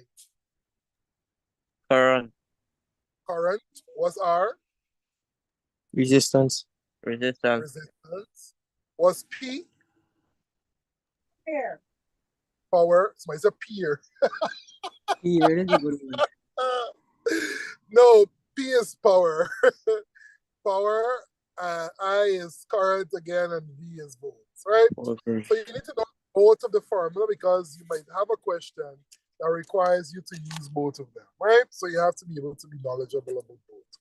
Current. Current. What's R? Resistance. Resistance. What's P? Here. Power. So it's a peer. Here is a good one. No, P is power. Power. I is current again, and V is volts, right? Okay. So you need to know both of the formula because you might have a question that requires you to use both of them, right? So you have to be able to be knowledgeable about both.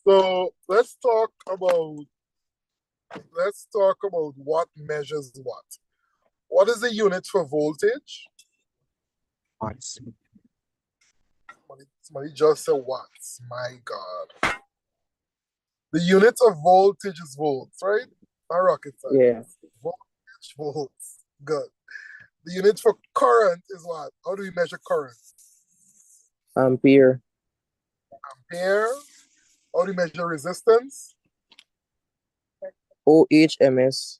So let's talk about what measures what. What is the unit for voltage? Watts. Somebody just said watts. My God. The unit of voltage is volts, right? Not rocket science. Yeah. Voltage, volts. Good. The unit for current is what? How do we measure current? Ampere. Ampere. How do we measure resistance? OHMS.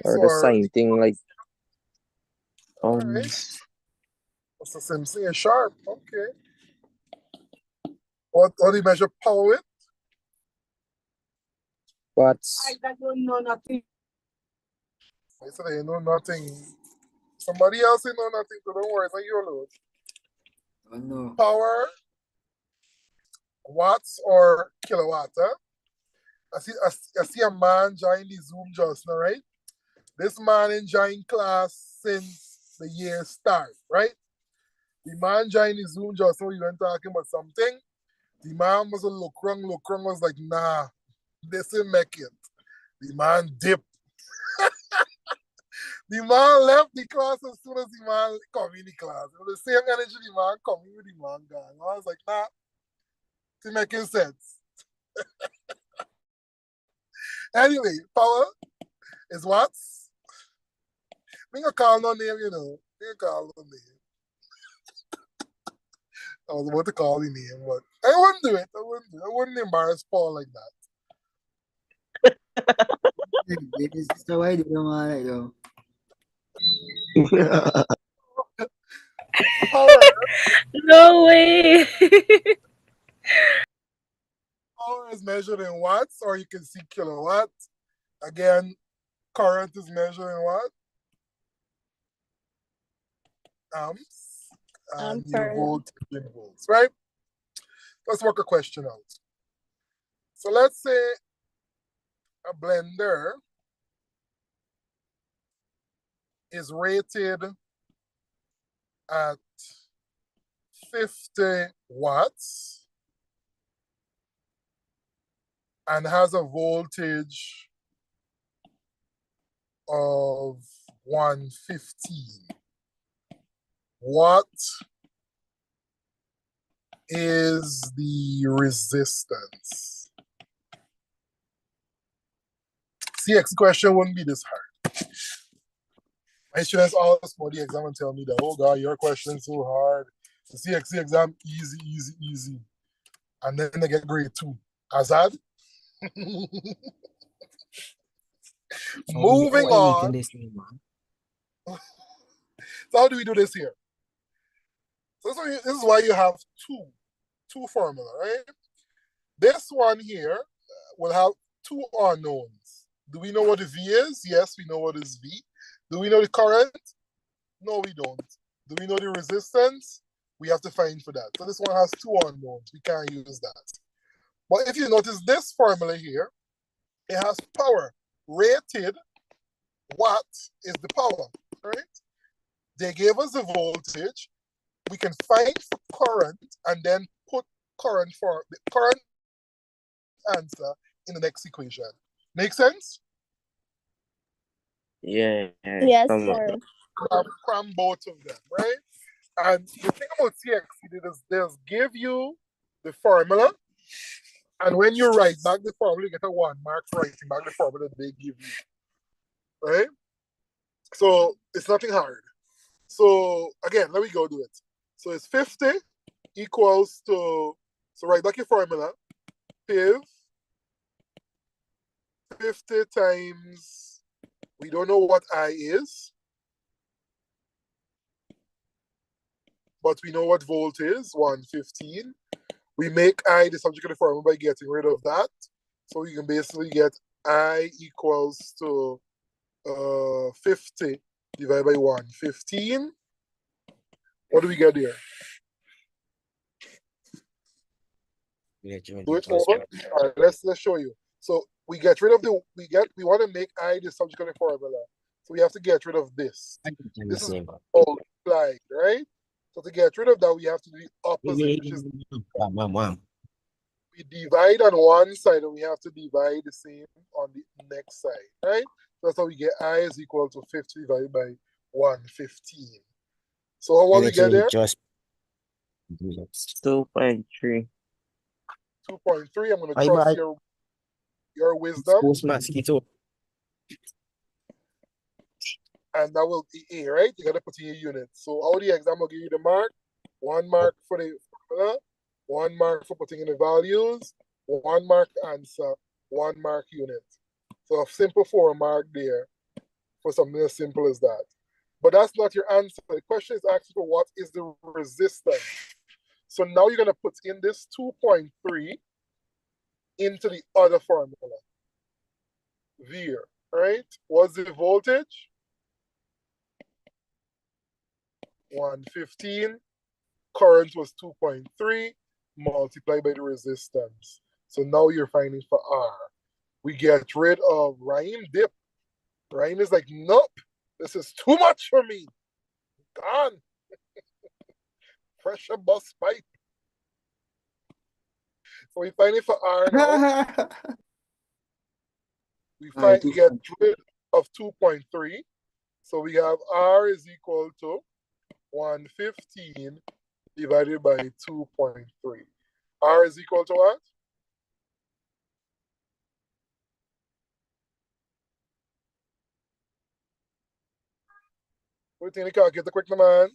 Or the same thing, like Right. What's the same thing? A sharp. Okay. How do you measure power with? watts. I don't know nothing. I said they know nothing. Somebody else know nothing, so don't worry, it's not your load. Oh, no. Power, watts or kilowatts, huh? I see a man join the Zoom just now, right? This man enjoying class since the year start, right? The man joined the Zoom just now, you went talking about something. The man was a look wrong, was like, nah, this will make it. The man dip. The man left the class as soon as the man come in the class. It was the same energy the man coming with the man gone. I was like, nah, it's making sense. Anyway, power is what? Me gonna call no name, you know. Me gonna call no name. I was about to call the name, but I wouldn't do it. I wouldn't embarrass Paul like that. This is the way they don't want it, though. Power. No way. Power is measured in watts, or you can see kilowatts. Again, current is measured in what? Amps. And your Ampere. voltage in volts, right? Let's work a question out. So let's say a blender is rated at 50 watts and has a voltage of 115. What is the resistance? CX question wouldn't be this hard. My students always for the exam and tell me that, oh God, your question is so hard. The CXC exam, easy, easy, easy. And then they get grade 2. Azad? Moving on. So how do we do this here? So this is why you have two formula, right? This one here will have two unknowns. Do we know what the V is? Yes, we know what is V. Do we know the current? No, we don't. Do we know the resistance? We have to find for that. So this one has two unknowns. We can't use that. But if you notice this formula here, it has power. Rated watt is the power, right? They gave us the voltage. We can find for current and then put current for the current answer in the next equation. Make sense? Yeah. Yes, sir. Cram both of them, right? And the thing about CXC is they'll give you the formula, and when you write back the formula, you get a 1 mark for writing back the formula that they give you, right? So it's nothing hard. So again, let me go do it. So it's 50 equals to, so write back your formula, PIV, 50 times, we don't know what I is, but we know what volt is, 115. We make I the subject of the formula by getting rid of that. So we can basically get I equals to 50 divided by 115. What do we get here? Do it over. All right, let's show you. So we get rid of we want to make I the subject of the formula. So we have to get rid of this. This is multiplied, right? So to get rid of that, we have to do the opposite, which is we divide on one side and we have to divide the same on the next side, right? So that's how we get I is equal to 50 divided by 115. So what we get there? 2.3. 2.3. I'm going to trust your wisdom. And that will be A, right? You got to put in your units. So how the exam will give you the mark? 1 mark for the formula, 1 mark for putting in the values, 1 mark answer, 1 mark unit. So a simple 4 mark there for something as simple as that. But that's not your answer. The question is asking for what is the resistance. So now you're going to put in this 2.3 into the other formula. Here, right? What's the voltage? 115. Current was 2.3 multiplied by the resistance. So now you're finding for R. We get rid of Rhyme dip. Rhyme is like, nope, this is too much for me. Gone. Pressure bus pipe. So we find it for R now. We get rid of 2.3. So we have R is equal to 115 divided by 2.3. R is equal to what? What do you think? Calculate the quick, man.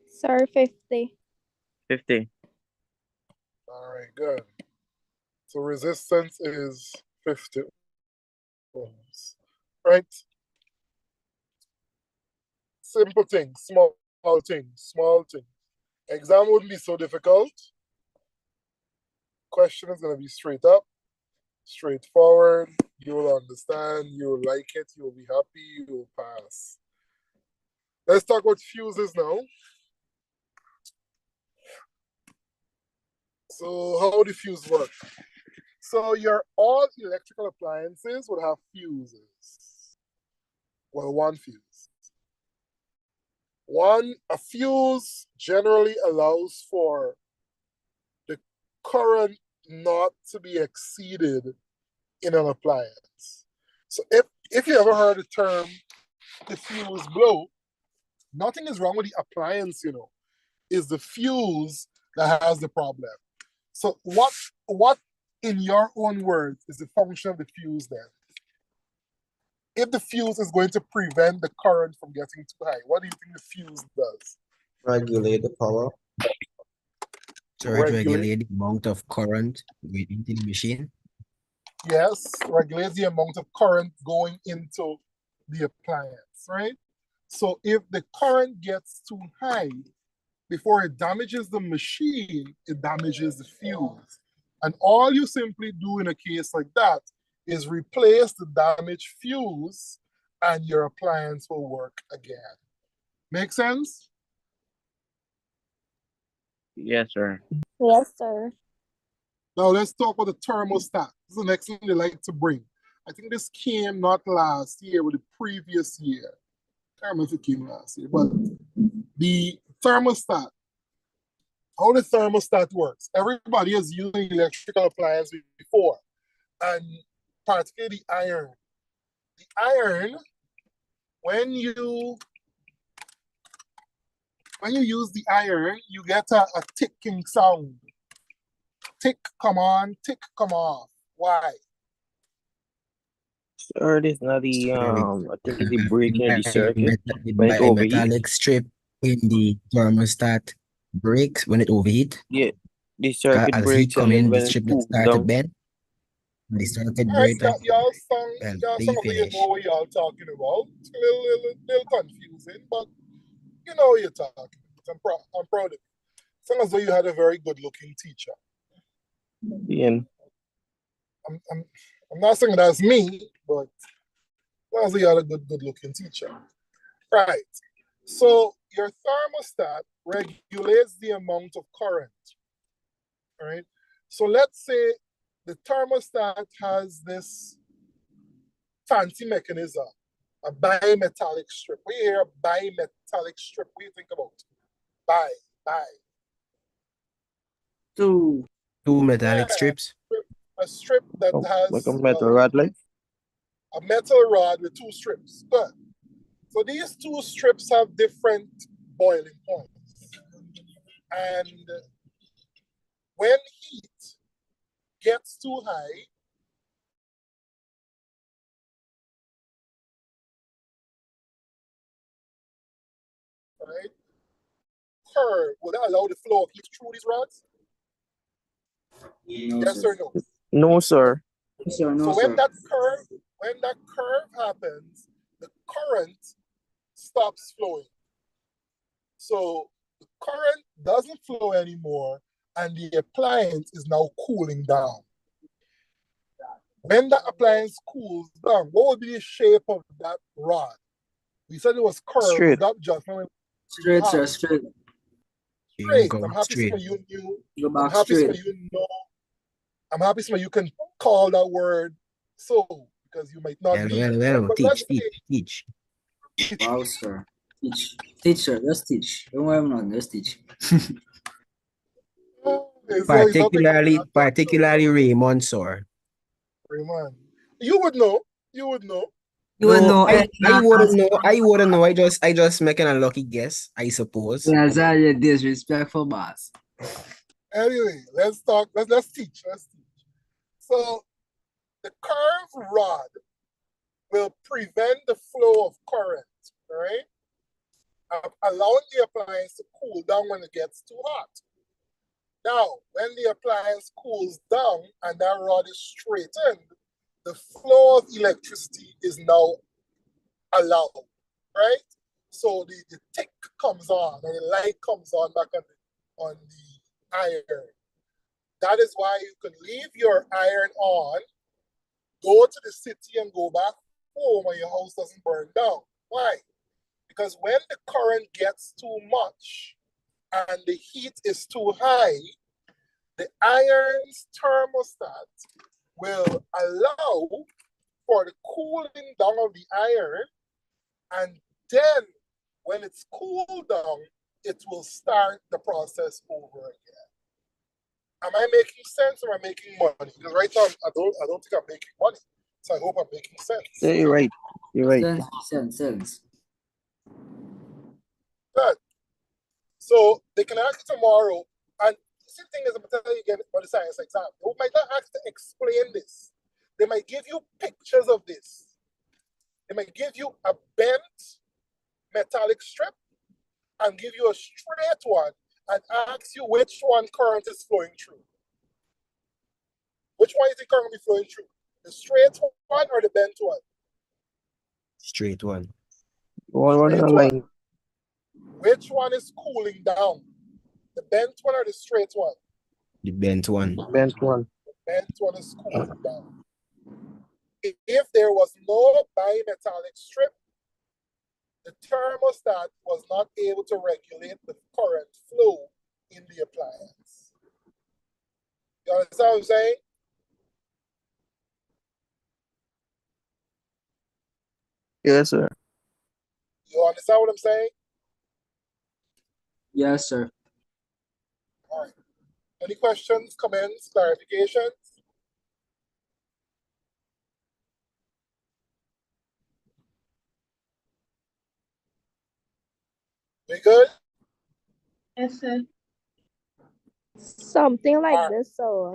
Sir, 50. 50. All right, good. So resistance is 50 ohms, right? Simple thing, small thing, small thing. Exam wouldn't be so difficult. Question is going to be straight up, straightforward. You will understand, you will like it, you will be happy, you will pass. Let's talk about fuses now. So how the fuse work? So your all electrical appliances would have fuses. Well, one fuse. A fuse generally allows for the current not to be exceeded in an appliance. So if you ever heard the term the fuse blow, nothing is wrong with the appliance, you know. It's the fuse that has the problem. So what in your own words is the function of the fuse then? If the fuse is going to prevent the current from getting too high, what do you think the fuse does? Regulate the power. So it Regulate. regulate the amount of current going into the machine. Yes, regulate the amount of current going into the appliance, right? So if the current gets too high, before it damages the machine, it damages the fuse. And all you simply do in a case like that is replace the damaged fuse and your appliance will work again. Make sense? Yes, sir. Yes, sir. Now let's talk about the thermostat. This is the next thing they like to bring. I think this came not last year, but the previous year. I don't remember if it came last year, but the thermostat, how the thermostat works. Everybody has used electrical appliance before, and particularly the iron. The iron, when you use the iron, you get a ticking sound. Tick, come on, tick, come off. Why? Sir, this not the I think it's the breaking of the circuit The when it overheat. bimetallic strip in the thermostat breaks when it overheat. Yeah, the circuit As heat breaks and come then in, the when it strip that cools start to down. bend, the circuit All right, break up, y'all and sound they like you finish. know what y'all talking about. It's a little confusing, but you know what you're talking about. I'm proud of you. Sounds as though you had a very good looking teacher. Yeah. I'm not saying that's me, but sounds like you had a good looking teacher. Right. So your thermostat regulates the amount of current. All right. So let's say the thermostat has this fancy mechanism, a bimetallic strip. We hear a bimetallic strip. What do you think about? Bi. Two metallic strips. A strip that has like a metal rod, like a metal rod with two strips. Good. So these two strips have different boiling points. And when heat gets too high, right, curve, will that allow the flow of heat through these rods? Yes or no? no, sir. Sir, no, So when sir. that curve happens, the current stops flowing. So the current doesn't flow anymore, and the appliance is now cooling down. When the appliance cools down, what would be the shape of that rod? We said it was curved up just straight, sir, straight. Straight. I'm happy some of you knew. I'm happy some of you know. I'm happy some of you can call that word so, because you might not be. Well, teach. Wow, sir. Teach, sir. Just teach. Don't worry, not. Just teach. Particularly Raymond, sir. Raymond. You would know You would know. You would No, know. I wouldn't know. I wouldn't know. I just making a lucky guess, I suppose. Yeah, sorry, you're disrespectful, boss. Anyway, let's talk. Let's teach. Let's teach. So the curved rod will prevent the flow of current, right? Allowing the appliance to cool down when it gets too hot. Now, when the appliance cools down and that rod is straightened, the flow of electricity is now allowed, right? So the tick comes on, or the light comes on back on the iron. That is why you can leave your iron on, go to the city and go back home and your house doesn't burn down. Why? Because when the current gets too much and the heat is too high, the iron's thermostat will allow for the cooling down of the iron, and then when it's cooled down, it will start the process over again. Am I making sense or am I making money? Because right now I don't think I'm making money. So I hope I'm making sense. Yeah, you're right. You're right. Sense. Good. So they can ask you tomorrow, and the same thing is I'm telling you again for the science exam. They might not ask to explain this. They might give you pictures of this. They might give you a bent metallic strip and give you a straight one and ask you which one current is flowing through. Which one you think current will be flowing through? The straight one or the bent one? Straight one. What is the line? Which one is cooling down? The bent one or the straight one? The bent one. Bent one. The bent one is cooling down. If there was no bimetallic strip, the thermostat was not able to regulate the current flow in the appliance. You understand what I'm saying? Yes, sir. You understand what I'm saying? Yes, sir. All right. Any questions, comments, clarifications? We good? Yes, sir. Something like this, so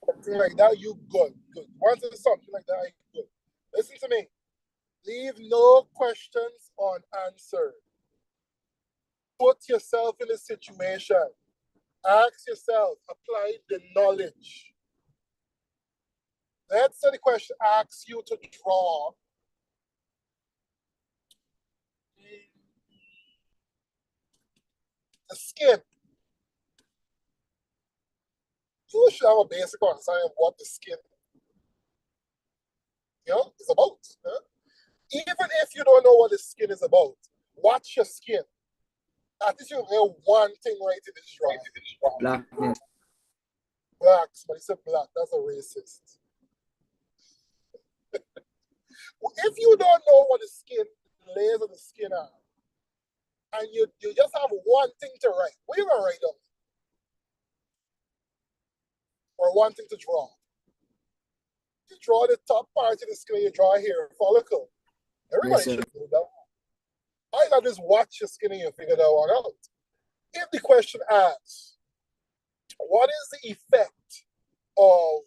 Something like that, you good. Good. Once it's something like that, you good. Listen to me. Leave no questions unanswered. Put yourself in a situation. Ask yourself, apply the knowledge. Let's say the question asks you to draw the skin. You should have a basic understanding of what the skin, is about. Even if you don't know what the skin is about, watch your skin. At least you know one thing right in this drawing. Blackness. Blacks, but he said black. That's a racist. If you don't know what the skin, layers of the skin are, and you just have one thing to write, what are you going to write up? Or one thing to draw? You draw the top part of the skin, you draw here, follicle. Everybody should do that. All you got to just watch your skin and you figure that one out. If the question asks, what is the effect of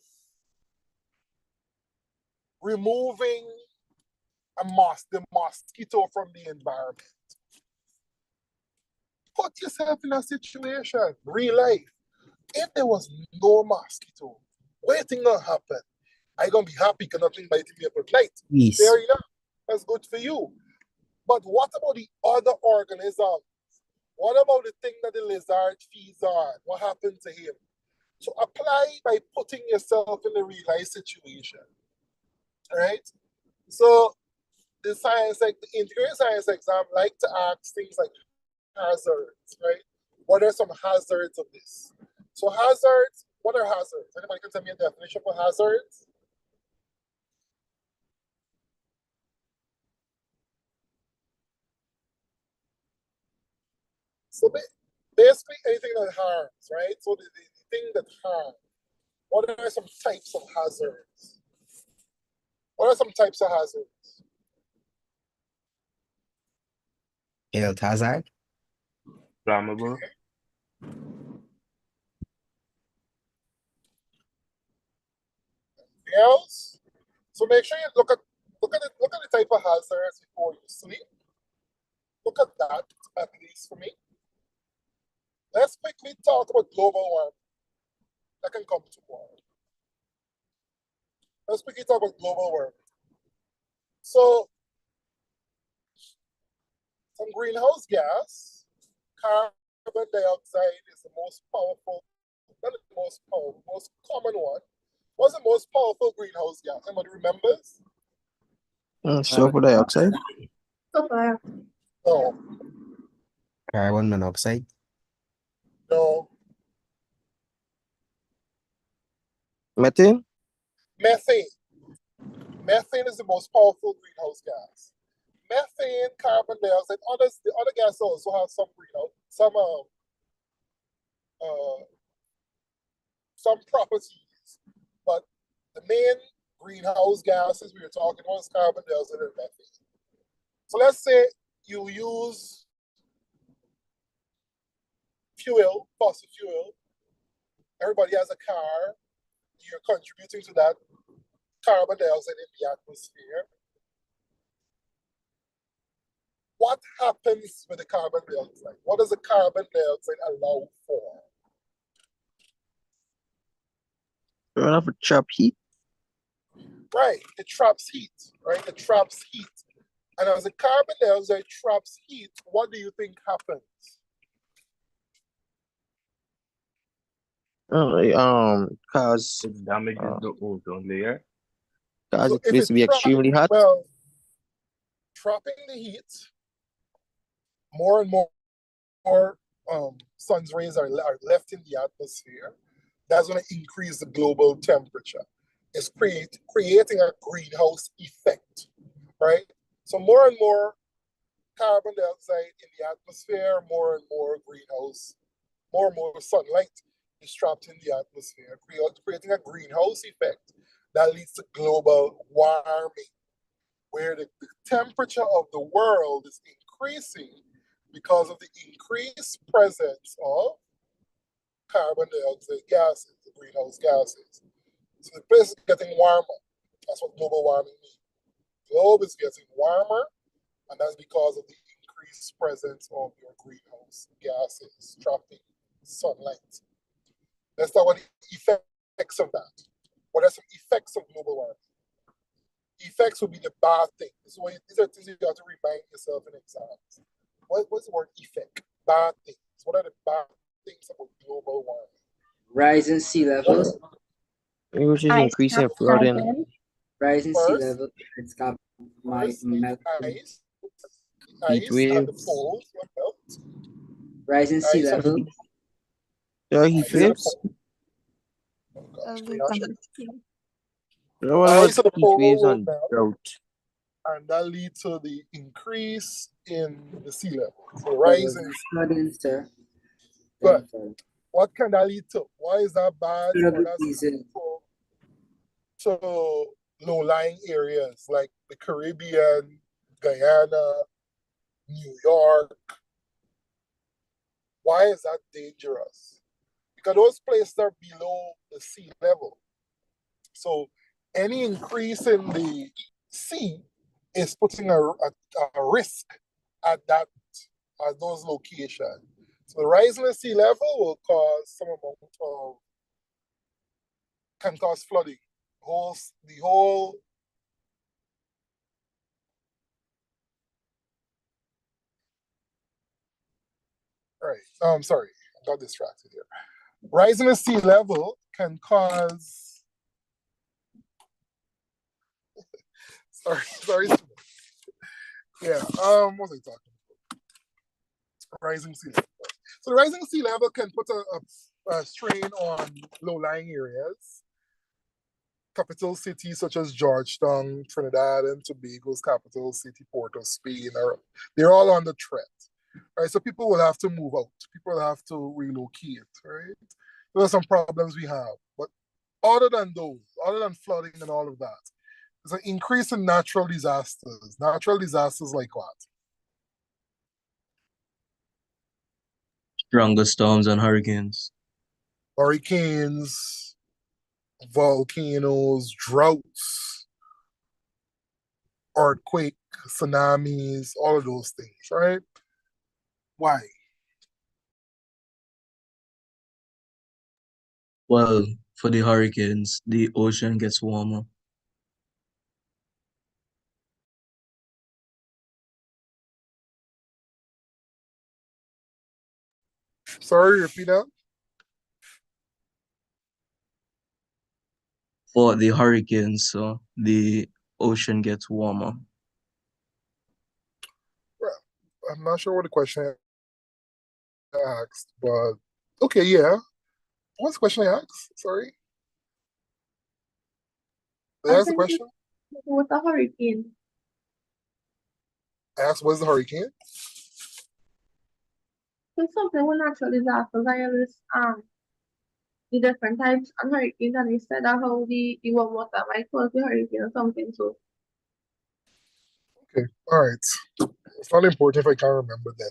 removing the mosquito from the environment? Put yourself in a situation, real life. If there was no mosquito, what do you think gonna happen? Are you gonna be happy because nothing biting me up at night? Yes. Fair enough. That's good for you. But what about the other organisms? What about the thing that the lizard feeds on? What happened to him? So apply by putting yourself in a real life situation. Right? So the integrated science exam like to ask things like hazards, right? What are some hazards of this? So hazards, what are hazards? Anybody can tell me a definition for hazards? So basically anything that harms, right? So the thing that harms. What are some types of hazards? What are some types of hazards? Health hazard. Flammable. Else? So make sure you look at the type of hazards before you sleep. Look at that at least for me. Let's quickly talk about global warming. That can come tomorrow. Let's quickly talk about global warming. So some greenhouse gas, carbon dioxide is the most powerful, not the most powerful, most common one. What's the most powerful greenhouse gas? Anybody remembers? Sulfur dioxide. No, Carbon monoxide. no. Methane. Methane. Methane is the most powerful greenhouse gas. Methane, carbon dioxide, the other gases also have some greenhouse, some properties, but the main greenhouse gases we were talking about is carbon dioxide and methane. So let's say you use fuel, fossil fuel. Everybody has a car. You're contributing to that carbon dioxide in the atmosphere. What happens with the carbon dioxide? What does the carbon dioxide allow for? Run off a trap heat. Right, it traps heat, right? It traps heat. And as the carbon dioxide traps heat, what do you think happens? Cause It damages the ozone layer. Cause So it needs to be extremely hot. well, trapping the heat, more and more sun's rays are left in the atmosphere. That's going to increase the global temperature. It's creating a greenhouse effect, right? So more and more carbon dioxide in the atmosphere, more and more greenhouse, more and more sunlight is trapped in the atmosphere, creating a greenhouse effect that leads to global warming, where the temperature of the world is increasing because of the increased presence of carbon dioxide gases, the greenhouse gases. So the place is getting warmer. That's what global warming means. The globe is getting warmer, and that's because of the increased presence of your greenhouse gases trapping sunlight. Let's talk about the effects of that. What are some effects of global warming? Effects would be the bad things. These are things you have to remind yourself in exams. What's the word effect? Bad things. What are the bad things about global warming? Rise in sea levels. Which is increasing flooding. Rise in sea level. It's got melt. Ice Heat and the waves. poles will melt. Rise in sea Ice and level. Yeah, heat waves. What Ice and the heat pole waves will and melt, drought? and that leads to the increase in the sea level. So rise in Flooding, sir. But what can that lead to? Why is that bad? Or that's Season. to low-lying areas like the Caribbean, Guyana, New York. Why is that dangerous? Because those places are below the sea level. So any increase in the sea is putting a risk at those locations. So the rise in the sea level will cause some amount of, can cause flooding. The whole right. I'm sorry, I got distracted here. Rising the sea level can cause sorry. Yeah, what was I talking about? Rising sea level. So the rising sea level can put a strain on low-lying areas. Capital cities such as Georgetown, Trinidad and Tobago's capital city, Port of Spain, they're all under threat. Right, so people will have to move out. People will have to relocate. Right, there are some problems we have, but other than flooding and all of that, There's an increase in natural disasters. Natural disasters like what? Stronger storms and hurricanes. Hurricanes, volcanoes, droughts, earthquake, tsunamis, all of those things, right? Why? Well, for the hurricanes, the ocean gets warmer. Sorry, repeat that. For the hurricanes, so the ocean gets warmer. Well, I'm not sure what the question asked, but okay, yeah. What's the question I asked? Sorry. Did I ask the question? With a hurricane. I asked, what's the hurricane? It's something with natural disasters. I list the different types of hurricanes, and they said that how the warm water might cause the hurricane or something. So Okay, all right. It's not important if I can't remember then.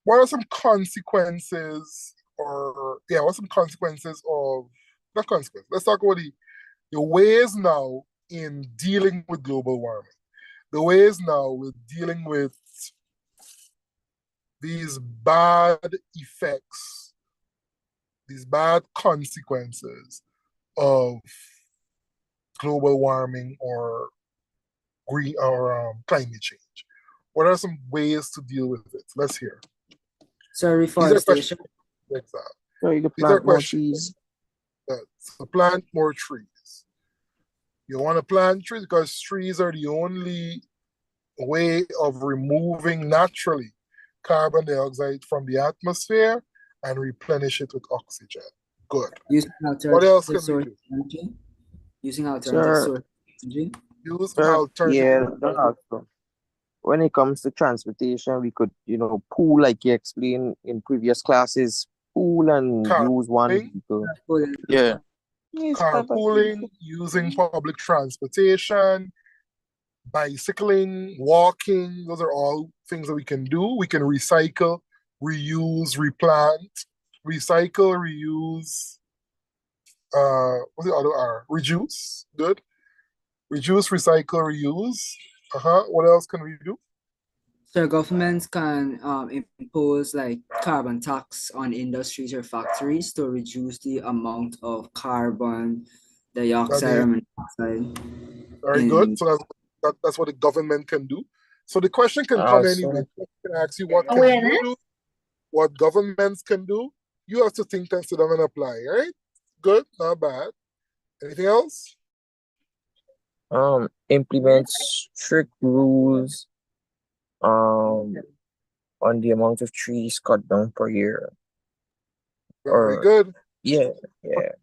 What are some consequences, what are some consequences of, not consequences, let's talk about the ways now in dealing with global warming. The ways now with dealing with these bad effects, these bad consequences of global warming or green or climate change. What are some ways to deal with it? Let's hear. So reforestation. Exactly. So you can These are plant more questions. trees. So plant more trees. You want to plant trees because trees are the only way of removing naturally carbon dioxide from the atmosphere and replenish it with oxygen. Good. Using What else alternative can we source do? energy. Using alternative source energy. Use Sir, alternative. when it comes to transportation, we could, pool, like you explained in previous classes, pool and use one vehicle. Yeah. Carpooling, using public transportation, bicycling, walking, those are all things that we can do. We can recycle, reuse, replant, recycle, reuse, what's the other R? Reduce, good. Reduce, recycle, reuse. What else can we do? So governments can impose like carbon tax on industries or factories to reduce the amount of carbon dioxide or monoxide. Very good. So that's what the government can do. So the question can come anyway. It can ask you what can you do, what governments can do. You have to think and sit down and apply, right? Good, not bad. Anything else? Implement strict rules on the amount of trees cut down per year. Very good. Yeah.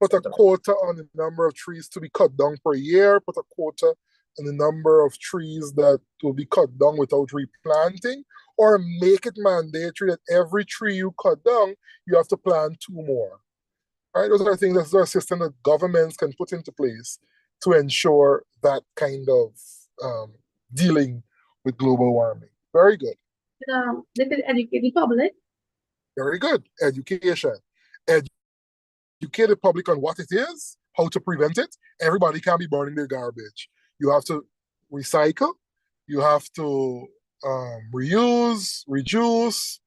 Put a quota on the number of trees to be cut down per year. Put a quota on the number of trees that will be cut down without replanting, or make it mandatory that every tree you cut down, you have to plant 2 more. Right? Those are things, that's a system that governments can put into place to ensure that kind of dealing with global warming. Very good. They can educate the public. Very good. Education. Educate the public on what it is, how to prevent it. Everybody can't be burning their garbage. You have to recycle. You have to reuse, reduce,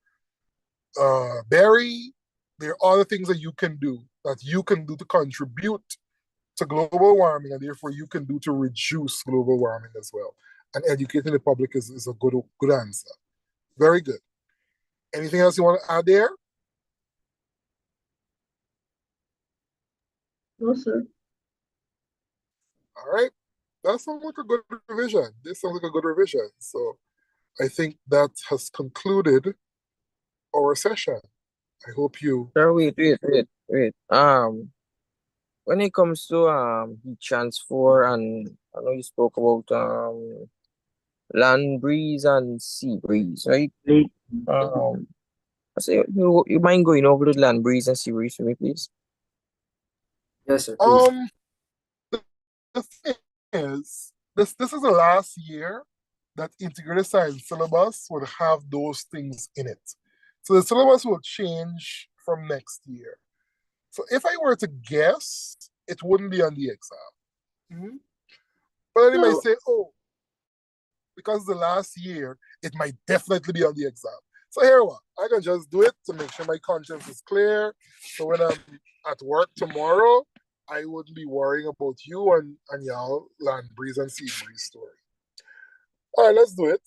bury. There are other things that you can do to contribute to global warming, and therefore you can do to reduce global warming as well. And educating the public is a good answer. Very good. Anything else you want to add there? No, sir. All right. That sounds like a good revision. This sounds like a good revision. So I think that has concluded our session. I hope you... Sir, wait. When it comes to heat transfer, and I know you spoke about land breeze and sea breeze, right? I say you mind going over the land breeze and sea breeze for me, please? Yes, sir. Please. The thing is, this is the last year that integrated science syllabus would have those things in it. So the syllabus will change from next year. So if I were to guess, it wouldn't be on the exam. But then you might say, oh, because the last year, it might definitely be on the exam. So here what? I can just do it to make sure my conscience is clear. So when I'm at work tomorrow, I wouldn't be worrying about you and y'all land breeze and sea breeze story. All right, let's do it.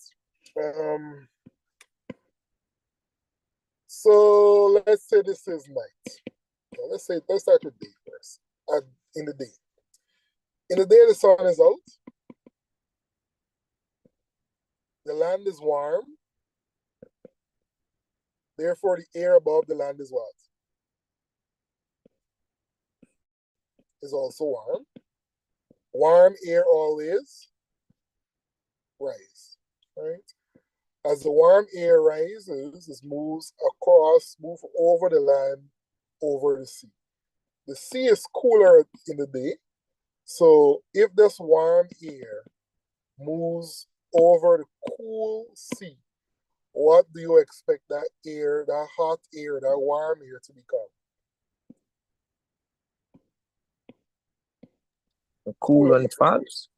So let's say this is night. Let's start with day first. In the day. In the day, the sun is out. The land is warm. Therefore, the air above the land is what? Is also warm. Warm air always rise, right? As the warm air rises, it moves over the land, over the sea. The sea is cooler in the day. So if this warm air moves over the cool sea, what do you expect that air, that hot air, that warm air to become? Cool and fast.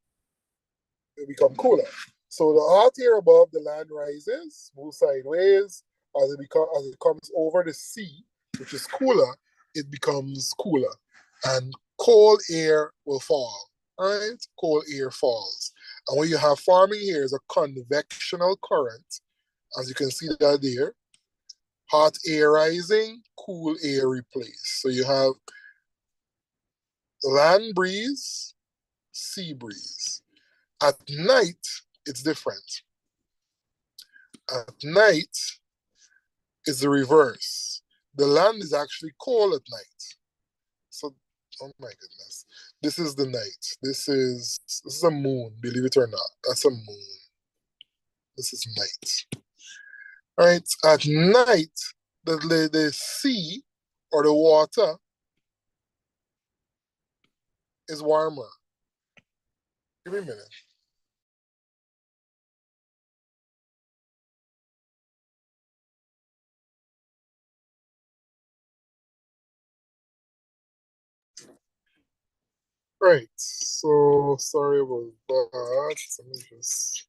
It become cooler. So the hot air above the land rises, moves sideways. As it comes over the sea, which is cooler, it becomes cooler. And cold air will fall, right? Cold air falls. And what you have forming here is a convectional current. As you can see that there, hot air rising, cool air replaced. So you have land breeze, sea breeze. At night, it's different. At night, it's the reverse. The land is actually cold at night. So, oh my goodness. This is the night. This is a moon, believe it or not. That's a moon. This is night. All right, at night, the sea or the water is warmer. Give me a minute. Right, so sorry about that. Let me just...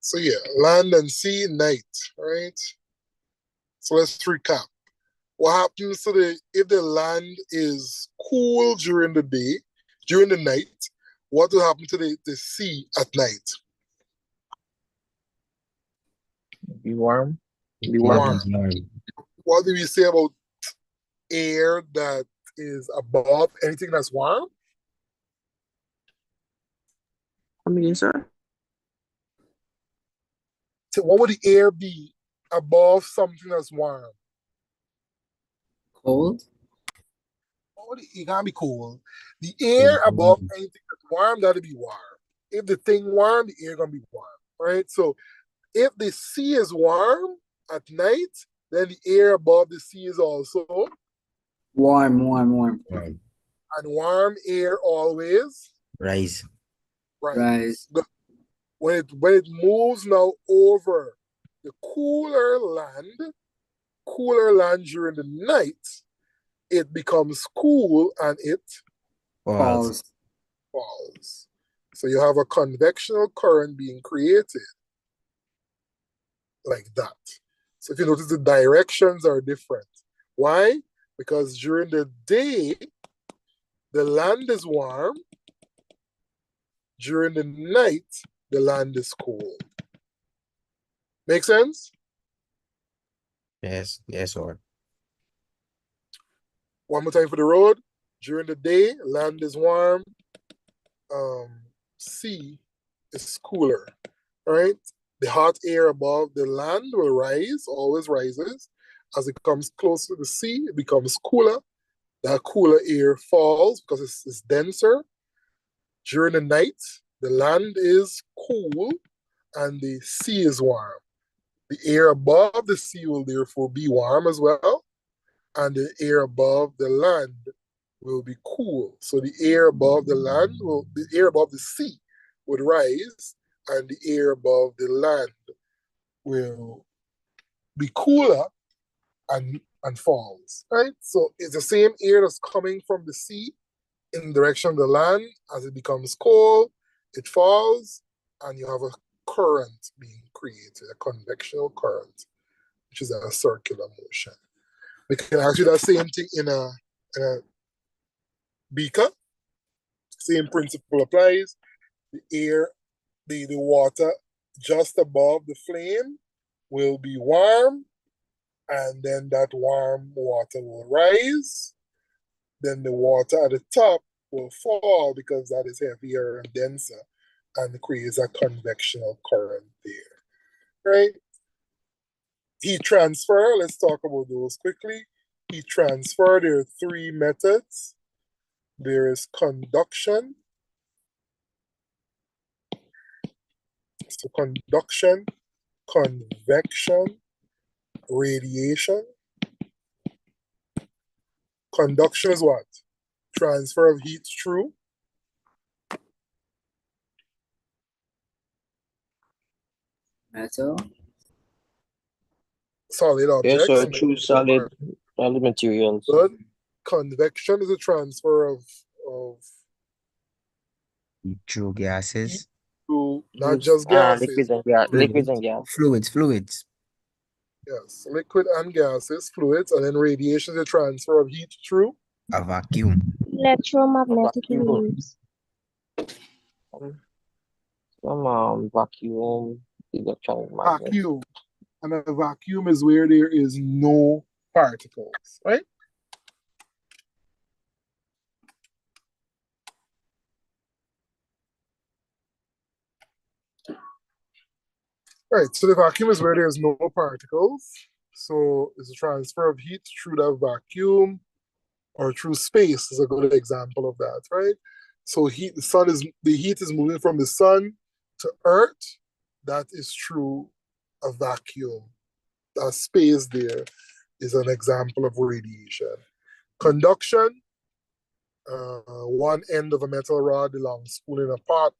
So yeah, land and sea, night, right? So let's recap. What happens to if the land is cool during the day, during the night, what will happen to the sea at night? Be warm. Be warm. What do we say about air that is above anything that's warm? Come again, sir? So what would the air be above something that's warm? Cold? It can't be cold. The air above anything that's warm, that'll be warm. If the thing warm, the air gonna be warm, right? So if the sea is warm at night, then the air above the sea is also warm. And warm air always rise. Rise. When it moves now over the cooler land during the night, it becomes cool and it Falls. So you have a convectional current being created like that. So if you notice, the directions are different. Why? Because during the day, the land is warm. During the night, the land is cold. Make sense? Yes, sir. One more time for the road. During the day, land is warm. Sea is cooler, right? The hot air above the land will rise, always rises. As it comes close to the sea, it becomes cooler. That cooler air falls because it's denser. During the night, the land is cool and the sea is warm. The air above the sea will therefore be warm as well, and the air above the land will be cool. So the air above the air above the sea would rise, and the air above the land will be cooler and falls, right? So it's the same air that's coming from the sea in the direction of the land. As it becomes cold, it falls, and you have a current being created, a convectional current, which is a circular motion. We can actually do that same thing in a beaker. Same principle applies. The air, the water just above the flame will be warm, and then that warm water will rise. Then the water at the top will fall because that is heavier and denser and creates a convectional current there, right? Heat transfer, let's talk about those quickly. Heat transfer, there are three methods. There is conduction. So conduction, convection, radiation. Conduction is what? Transfer of heat through. Metal. Yes, Solid objects. sir. True solid materials. Good. Convection is a transfer of True gases. to not just gases. Liquids and gas. Fluids. Yes, liquid and gases, fluids, and then radiation is a transfer of heat through a vacuum. Electromagnetic waves. Some vacuum, electronic magnet. vacuum. And a vacuum is where there is no particles, right? Right, so the vacuum is where there's no particles. So it's a transfer of heat through that vacuum or through space is a good example of that, right? So the heat is moving from the sun to earth. That is through a vacuum. That space there is an example of radiation. Conduction, one end of a metal rod, the long spoon in a pot,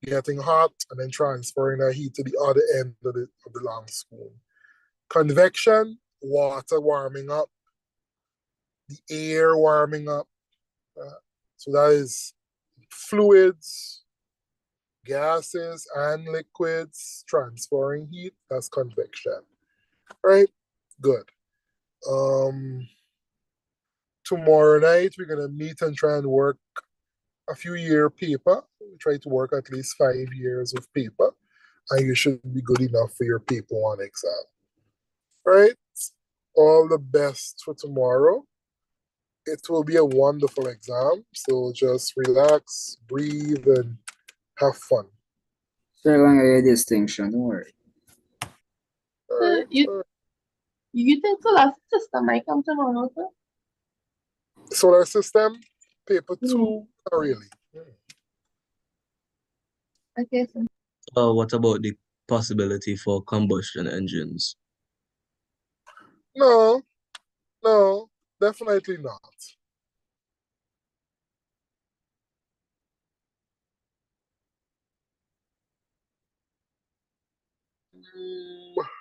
getting hot and then transferring that heat to the other end of the long spoon. Convection, water warming up, the air warming up. So that is fluids, gases, and liquids transferring heat. That's convection. Right? Good. Tomorrow night, we're going to meet and try and work a few-year paper. We try to work at least 5 years of paper, and you should be good enough for your paper one exam. Right? All the best for tomorrow. It will be a wonderful exam, so just relax, breathe, and have fun. So you're going to get a distinction, don't worry. Right, You think solar system might come tomorrow, sir? Solar system, paper 2, not really. Okay, sir. What about the possibility for combustion engines? No, definitely not.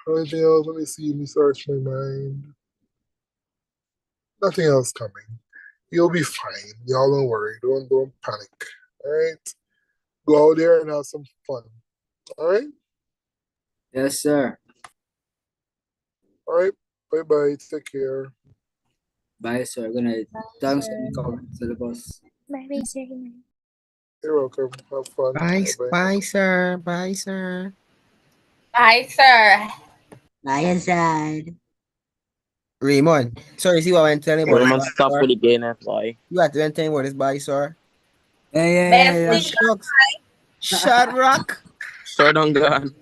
Anything else? Let me see. Let me search my mind. Nothing else coming. You'll be fine. Y'all don't worry. Don't panic. All right. Go out there and have some fun. All right. Yes, sir. All right. Bye bye. Take care. Bye, sir. Good night. Thanks for coming to the bus. Bye, sir. You're welcome. Have fun. Bye, sir. Bye, sir. Bye, sir. Bye, sir. Raymond, sorry, see what I'm telling you about Raymond, this stop bar, with the gay net, boy. You have to tell me about this bar, sir. Yeah. Shut rock. Sir, don't go on.